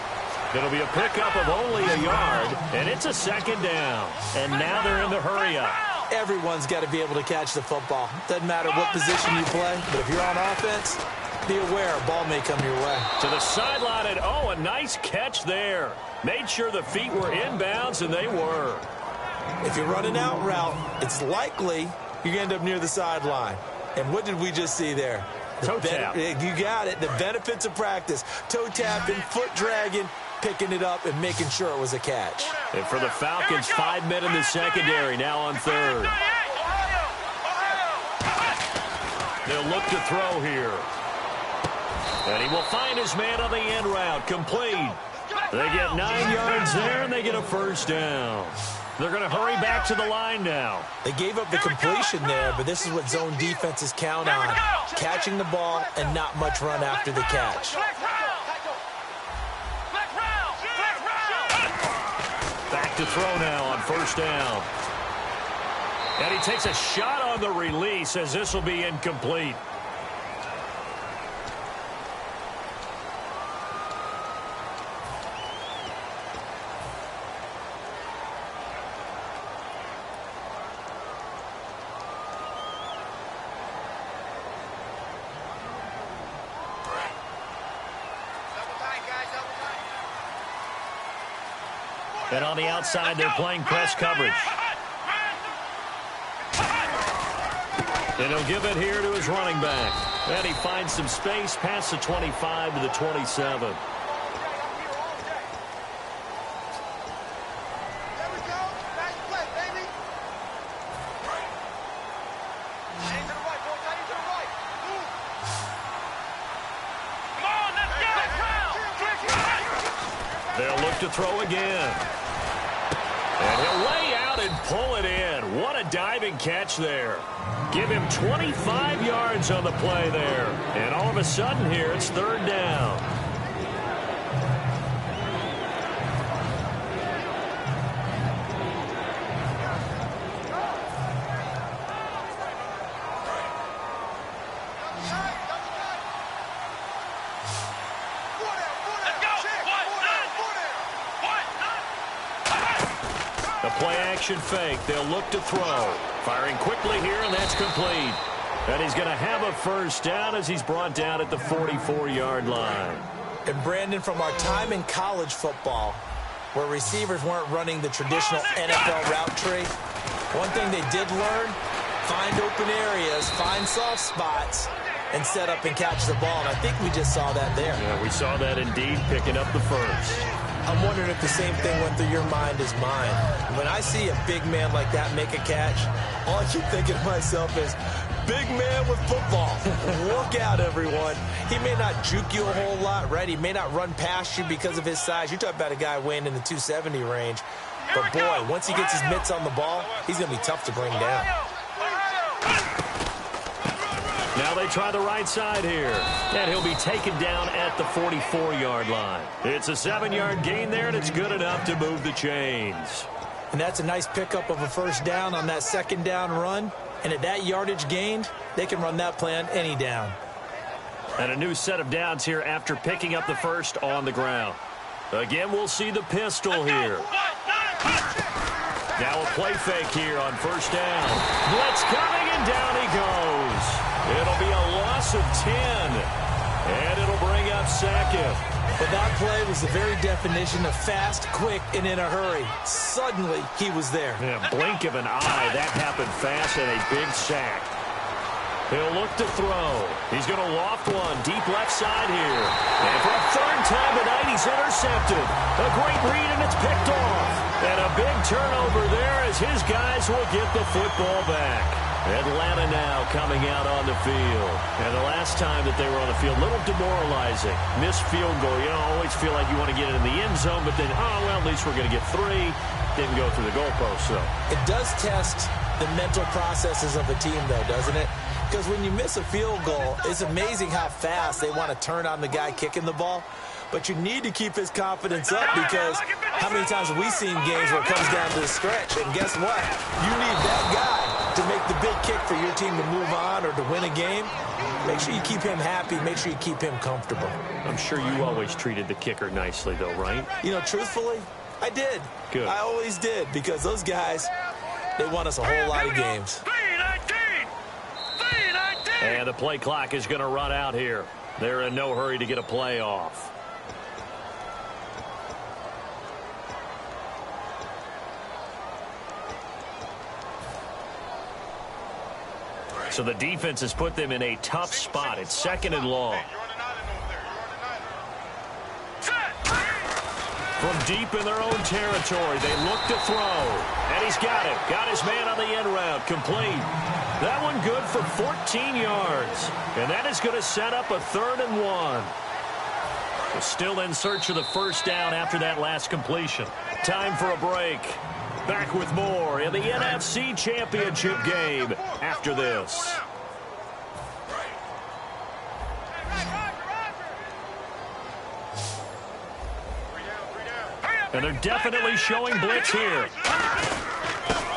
[SPEAKER 2] It'll be a pickup of only a yard, and it's a 2nd down. And now they're in the hurry-up.
[SPEAKER 3] Everyone's got to be able to catch the football. Doesn't matter what position you play, but if you're on offense, be aware a ball may come your way.
[SPEAKER 2] To the sideline, and oh, a nice catch there. Made sure the feet were inbounds, and they were.
[SPEAKER 3] If you're running out route, it's likely you're going to end up near the sideline. And what did we just see there?
[SPEAKER 2] Toe tap.
[SPEAKER 3] You got it. The benefits of practice. Toe tapping, foot dragging, picking it up, and making sure it was a catch.
[SPEAKER 2] And for the Falcons, 5 men in the secondary, now on 3rd. They'll look to throw here. And he will find his man on the end route. Complete. They get 9 yards there, and they get a 1st down. They're going to hurry back to the line now.
[SPEAKER 3] They gave up the completion there, but this is what zone defenses count on. Catching the ball and not much run after the catch.
[SPEAKER 2] Back to throw now on 1st down. And he takes a shot on the release, as this will be incomplete. And on the outside, they're playing press coverage. And he'll give it here to his running back. And he finds some space past the 25 to the 27. They'll look to throw again. And he'll lay out and pull it in. What a diving catch there. Give him 25 yards on the play there. And all of a sudden here, it's 3rd down. A play-action fake. They'll look to throw. Firing quickly here, and that's complete. And he's going to have a first down as he's brought down at the 44-yard line.
[SPEAKER 3] And, Brandon, from our time in college football, where receivers weren't running the traditional NFL route tree, one thing they did learn, find open areas, find soft spots, and set up and catch the ball. And I think we just saw that there.
[SPEAKER 2] Yeah, we saw that indeed, picking up the first.
[SPEAKER 3] I'm wondering if the same thing went through your mind as mine. When I see a big man like that make a catch, all I keep thinking to myself is, big man with football. Look out, everyone. He may not juke you a whole lot, right? He may not run past you because of his size. You're talking about a guy weighing in the 270 range. But, boy, once he gets his mitts on the ball, he's going to be tough to bring down.
[SPEAKER 2] Now they try the right side here. And he'll be taken down at the 44-yard line. It's a 7-yard gain there, and it's good enough to move the chains.
[SPEAKER 3] And that's a nice pickup of a first down on that second down run. And at that yardage gained, they can run that play on any down.
[SPEAKER 2] And a new set of downs here after picking up the first on the ground. Again, we'll see the pistol here. Now a play fake here on first down. Blitz coming, and down he goes. It'll be a loss of 10. And it'll bring up second.
[SPEAKER 3] But that play was the very definition of fast, quick, and in a hurry. Suddenly, he was there.
[SPEAKER 2] Yeah, blink of an eye. That happened fast, and a big sack. He'll look to throw. He's going to loft one deep left side here. And for a third time tonight, he's intercepted. A great read, and it's picked off. And a big turnover there as his guys will get the football back. Atlanta now coming out on the field. And the last time that they were on the field, a little demoralizing. Missed field goal. You know, always feel like you want to get it in the end zone, but then, oh, well, at least we're going to get 3. Didn't go through the goalpost, though.
[SPEAKER 3] It does test the mental processes of a team, though, doesn't it? Because when you miss a field goal, it's amazing how fast they want to turn on the guy kicking the ball. But you need to keep his confidence up, because how many times have we seen games where it comes down to the stretch? And guess what? You need that guy to make the big kick for your team to move on or to win a game. Make sure you keep him happy. Make sure you keep him comfortable.
[SPEAKER 2] I'm sure you always treated the kicker nicely, though, right?
[SPEAKER 3] You know, truthfully, I did.
[SPEAKER 2] Good.
[SPEAKER 3] I always did, because those guys, they won us a whole lot of games.
[SPEAKER 2] And the play clock is going to run out here. They're in no hurry to get a play off. So the defense has put them in a tough spot. It's 2nd and long. From deep in their own territory, they look to throw. And he's got it. Got his man on the end route. Complete. That one good for 14 yards. And that is going to set up a 3rd and 1. We're still in search of the first down after that last completion. Time for a break. Back with more in the NFC Championship game after this. And they're definitely showing blitz here.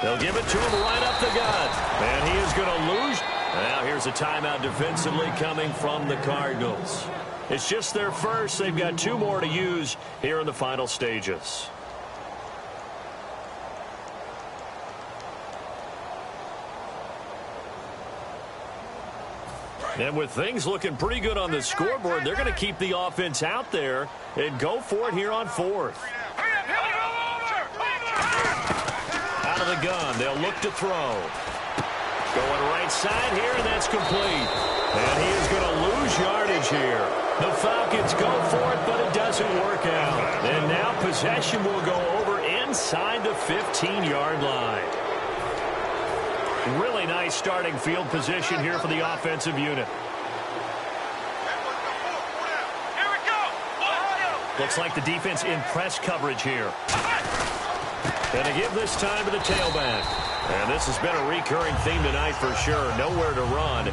[SPEAKER 2] They'll give it to him right up the gut. And he is going to lose. Now here's a timeout defensively coming from the Cardinals. It's just their first. They've got 2 more to use here in the final stages. And with things looking pretty good on the scoreboard, they're going to keep the offense out there and go for it here on 4th. Out of the gun, they'll look to throw. Going right side here, and that's complete. And he is going to lose yardage here. The Falcons go for it, but it doesn't work out. And now possession will go over inside the 15-yard line. Really nice starting field position here for the offensive unit. Looks like the defense in press coverage here. And to give this time to the tailback. And this has been a recurring theme tonight for sure. Nowhere to run.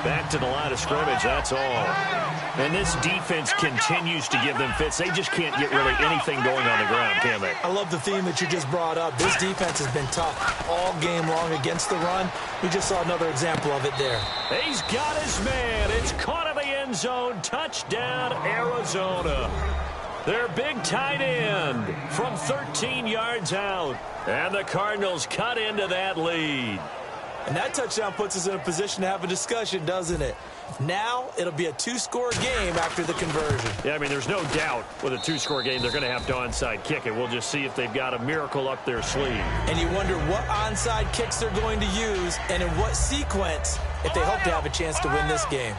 [SPEAKER 2] Back to the line of scrimmage, that's all. And this defense continues to give them fits. They just can't get really anything going on the ground, can they?
[SPEAKER 3] I love the theme that you just brought up. This defense has been tough all game long against the run. We just saw another example of it there.
[SPEAKER 2] He's got his man. It's caught in the end zone. Touchdown, Arizona. Their big tight end from 13 yards out. And the Cardinals cut into that lead.
[SPEAKER 3] And that touchdown puts us in a position to have a discussion, doesn't it? Now it'll be a two-score game after the conversion.
[SPEAKER 2] Yeah, I mean, there's no doubt with a two-score game they're going to have to onside kick it. We'll just see if they've got a miracle up their sleeve.
[SPEAKER 3] And you wonder what onside kicks they're going to use and in what sequence if they hope to have a chance to win this game.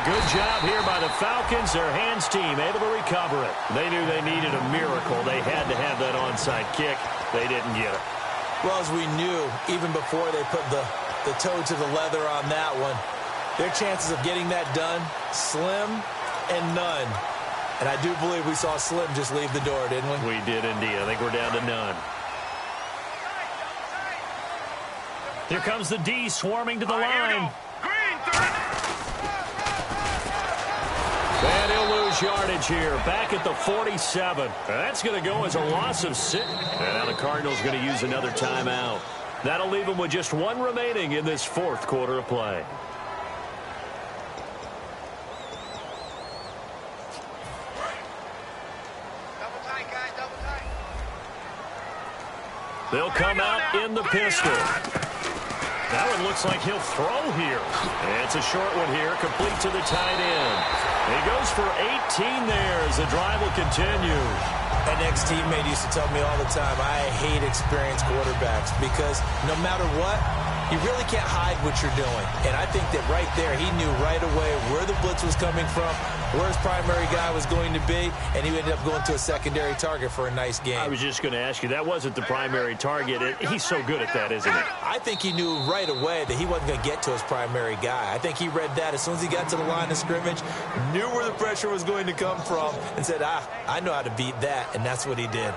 [SPEAKER 2] Good job here by the Falcons. Their hands team able to recover it. They knew they needed a miracle. They had to have that onside kick. They didn't get it.
[SPEAKER 3] Well, as we knew, even before they put the toe to the leather on that one, their chances of getting that done, slim and none. And I do believe we saw Slim just leave the door, didn't we?
[SPEAKER 2] We did indeed. I think we're down to none. Here comes the D swarming to the line. And he'll lose yardage here. Back at the 47. That's going to go as a loss of 6. And now the Cardinals going to use another timeout. That'll leave them with just one remaining in this fourth quarter of play. They'll come out in the pistol. That one looks like he'll throw here. And it's a short one here, complete to the tight end. He goes for 18 there as the drive will continue.
[SPEAKER 3] An ex-teammate used to tell me all the time, I hate experienced quarterbacks because no matter what, you really can't hide what you're doing. And I think that right there, he knew right away where the blitz was coming from, where his primary guy was going to be, and he ended up going to a secondary target for a nice game.
[SPEAKER 2] I was just going to ask you, that wasn't the primary target. He's so good at that, isn't he?
[SPEAKER 3] I think he knew right away that he wasn't going to get to his primary guy. I think he read that as soon as he got to the line of scrimmage, knew where the pressure was going to come from, and said, I know how to beat that, and that's what he did.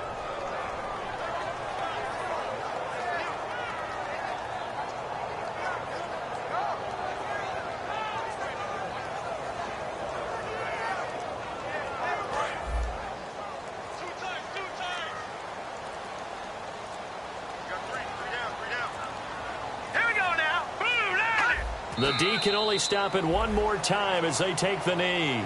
[SPEAKER 2] The D can only stop it one more time as they take the knee.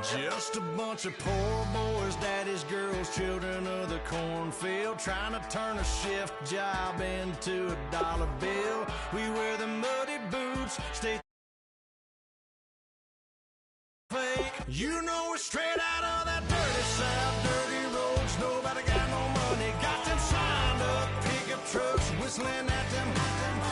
[SPEAKER 5] Just a bunch of poor boys, daddies, girls, children of the cornfield, trying to turn a shift job into a dollar bill. We wear the muddy boots, stay fake. You know we're straight out of that dirty south, dirty roads. Nobody got no money, got them signed up pickup trucks, whistling at them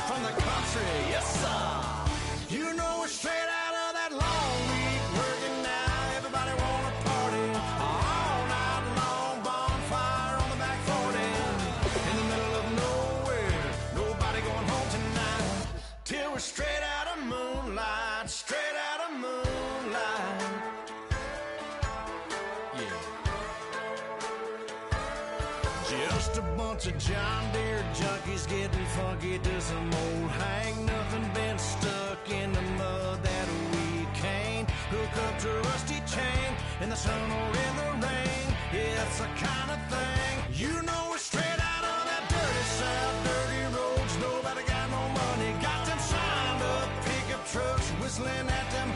[SPEAKER 5] from the country. Yes, sir. You know we're straight out of that long week working now. Everybody wanna party all night long, bonfire on the back 40 in the middle of nowhere. Nobody going home tonight till we're straight out of moonlight, straight out of moonlight. Yeah. Just a bunch of John Deere junkies getting funky to some old hang. Nothing been stuck in the mud that we can't hook up to a rusty chain in the sun or in the rain. Yeah, it's the kind of thing. You know we're straight out of that dirty south, dirty roads. Nobody got no money, got them signed up pickup trucks, whistling at them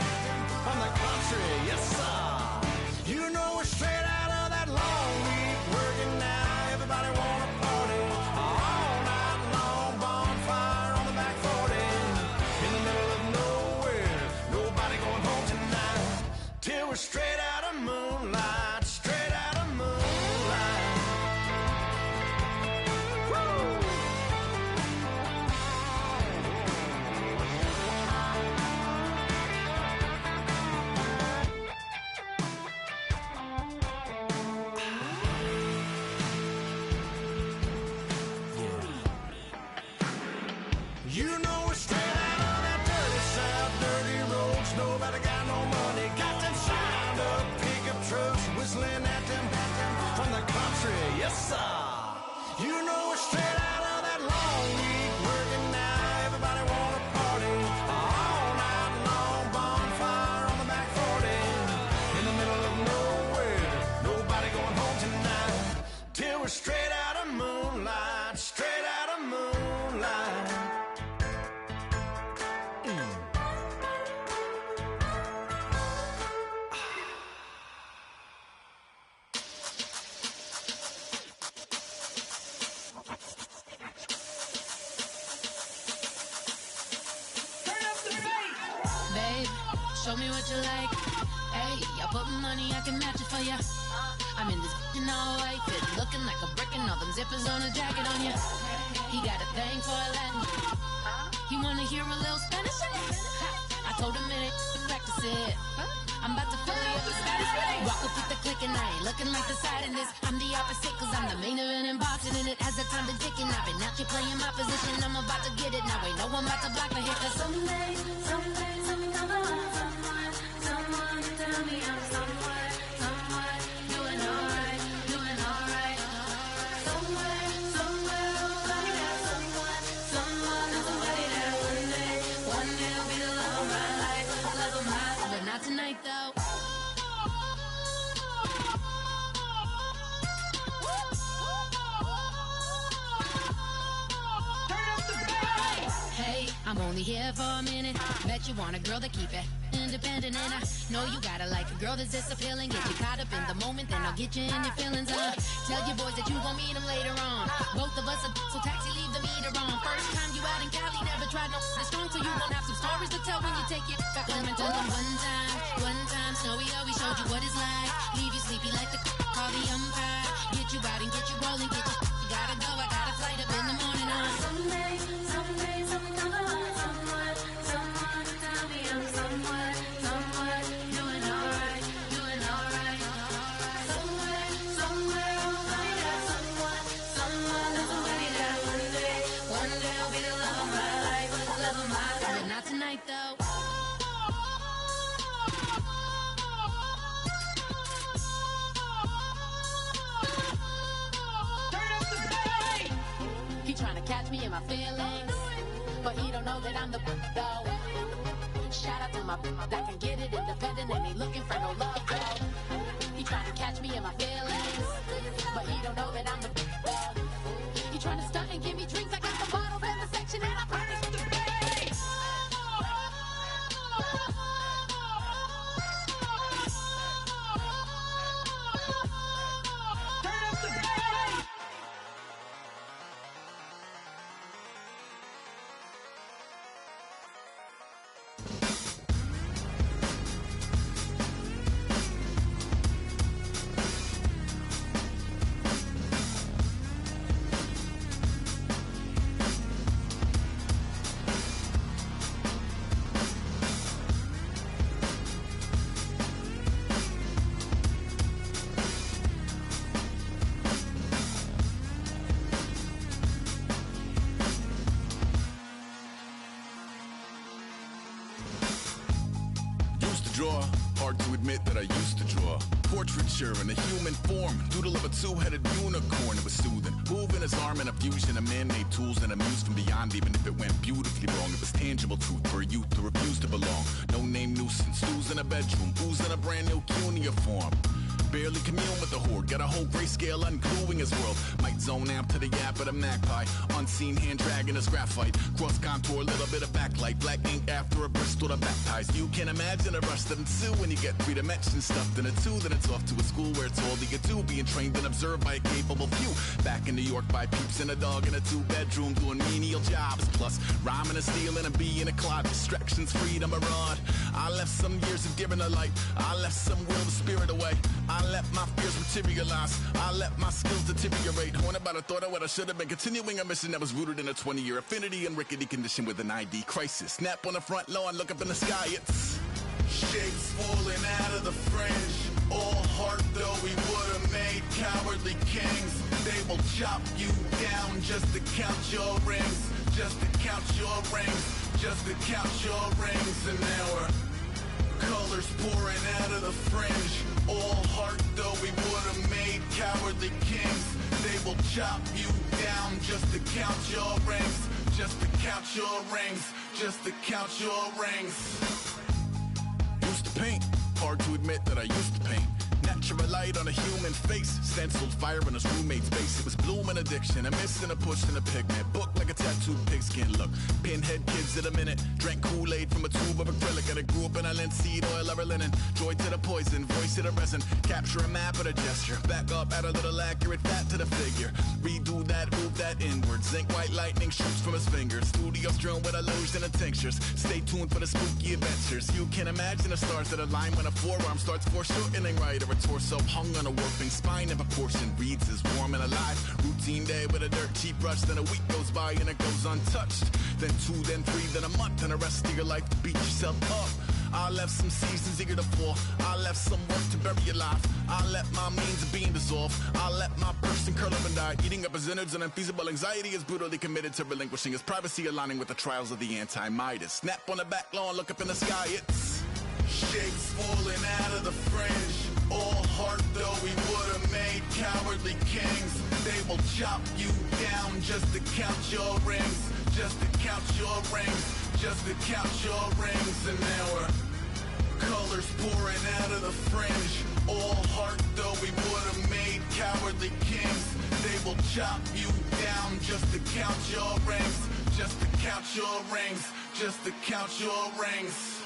[SPEAKER 5] from the country. Yes, sir. You know we're straight out of that long week working now. Everybody wanna party all night long, bonfire on the back 40 in the middle of nowhere. Nobody going home tonight till we're straight out of moonlight, straight out of moonlight.
[SPEAKER 6] show me what you like. Hey, I put money, I can match it for ya. I'm in this in all white fit, looking like a brick and all them zippers on a jacket on ya. He got a thing for a Latin. He wanna hear a little Spanish in it. I told him it ain't practice it. I'm about to fill you up with Spanish. Walk up with the click and I ain't looking like the side in this. I'm the opposite cause I'm the main event and boxing in it. As the time been ticking, I've been out here playing my position. I'm about to get it now. Ain't no one about to block the hit. Cause someday, something come along. Someone to tell me I'm somewhere doing alright. Somewhere, somebody got someone is somebody that one day will be the love of my life, but not tonight though. Hey, I'm only here for a minute. Bet you want a girl to keep it independent, and I know you gotta like a girl that's this appealing. Get you caught up in the moment, then I'll get you in your feelings. Tell your boys that you gon' meet them later on. Both of us are so taxi, leave the meter on. First time you out in Cali, never tried no strong, so you gon' have some stories to tell when you take it back home and tell them one time, Snowy always showed you what it's like. Leave you sleepy like the call the umpire. Get you out and get you rolling, get you gotta go. I got a flight up in the morning on someday, something come along. Someone to tell me I'm somewhere doing alright. Somewhere, somebody got someone is somebody that one day will be the love of my life, but not tonight though. He tryna catch me in my feelings, but he don't know that I'm the though. Shout out to my that can get it independent and he looking for no love though. He tryna catch me in my feelings, but he don't know that I'm the though. He tryna stunt and give me drinks. I got the bottles in the section and I promise to pay.
[SPEAKER 7] Hard to admit that I used to draw portraiture in a human form, doodle of a two-headed unicorn. It was soothing, moving his arm in a fusion of man-made tools and a muse from beyond. Even if it went beautifully wrong, it was tangible truth for a youth to refuse to belong. No name nuisance, stews in a bedroom, oozing a brand new cuneiform. Barely commune with the horde, got a whole grayscale ungluing his world. Might zone amp to the yap of the magpie, unseen hand dragging his graphite. Cross contour, little bit of backlight, black ink after a Bristol to baptize. You can imagine a rush that ensue when you get 3 dimensions stuffed in a 2. Then it's off to a school where it's all you can do, being trained and observed by a capable few. Back in New York by peeps and a dog in a 2-bedroom doing menial jobs. Plus rhyming and stealing and being a clod, distractions, freedom, a rod. I left some years of giving a light, I left some will the spirit away. I let my fears materialize, I let my skills deteriorate. Horn about a thought of what I should have been, continuing a mission that was rooted in a 20-year affinity and rickety condition with an ID crisis. Snap on the front lawn, look up in the sky, it's shapes falling out of the fringe. All heart though we would have made cowardly kings. They will chop you down just to count your rings, just to count your rings, just to count your rings. And now we're colors pouring out of the fringe. All heart though we would have made cowardly kings. They will chop you down just to count your rings, just to count your rings, just to count your rings. Used to paint, hard to admit that I used to paint. Capture a light on a human face. Stenciled fire in his roommate's base. It was blooming addiction, a missing, a push, and a pigment. Book like a tattooed pigskin look. Pinhead kids in a minute. Drank Kool-Aid from a tube of acrylic. And I grew up in a linseed oil or linen. Joy to the poison, voice to the resin. Capture a map of a gesture. Back up, add a little accurate fat to the figure. Redo that, move that inward. Zinc white lightning shoots from his fingers. Studios strewn with illusion and tinctures. Stay tuned for the spooky adventures. You can imagine the stars that align when a forearm starts foreshortening right, or a torso hung on a warping spine in proportion. Reads as warm and alive. Routine day with a dirt cheap brush. Then a week goes by and it goes untouched. Then 2, then 3, then a month, and the rest of your life to beat yourself up. I left some seasons eager to fall. I left some work to bury your life. I let my means of being dissolve. I let my person curl up and die. Eating up his innards and unfeasible anxiety is brutally committed to relinquishing his privacy, aligning with the trials of the anti-Midas. Snap on the back lawn, look up in the sky, it's shapes falling out of the fringe. All heart though we would've made cowardly kings. They will chop you down just to count your rings. Just to count your rings. Just to count your rings. And now we're colors pouring out of the fringe. All heart though we would've made cowardly kings. They will chop you down just to count your rings. Just to count your rings. Just to count your rings.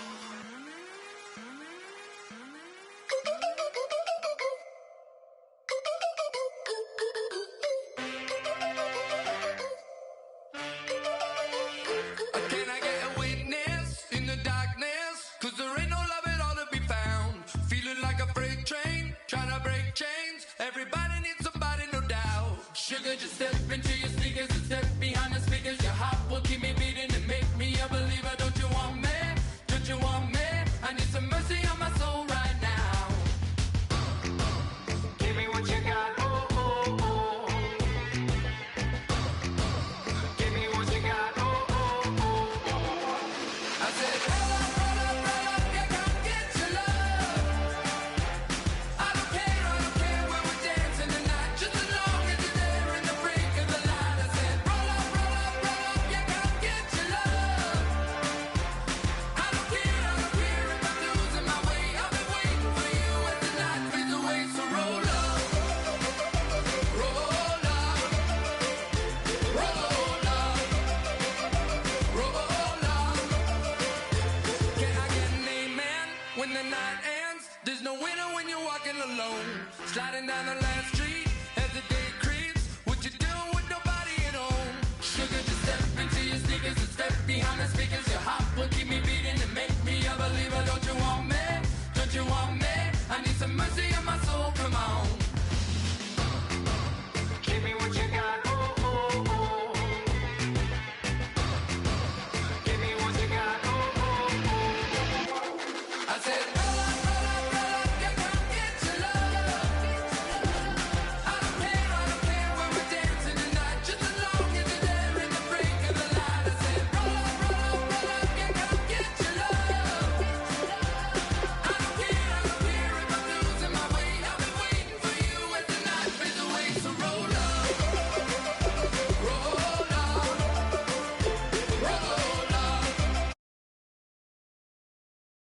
[SPEAKER 8] Just step into your sneakers and step behind the speakers. Your heart will keep me beating and make me a believer. Don't you want me? Don't you want me? I need some mercy on my soul right now. Give me what you got. Oh, oh, oh. Give me what you got. Oh, oh, oh. I said, roll up, you can't get your love. I don't care when we're dancing tonight. Just as long as you're there. When the night ends, there's no winner when you're walking alone. Sliding down the last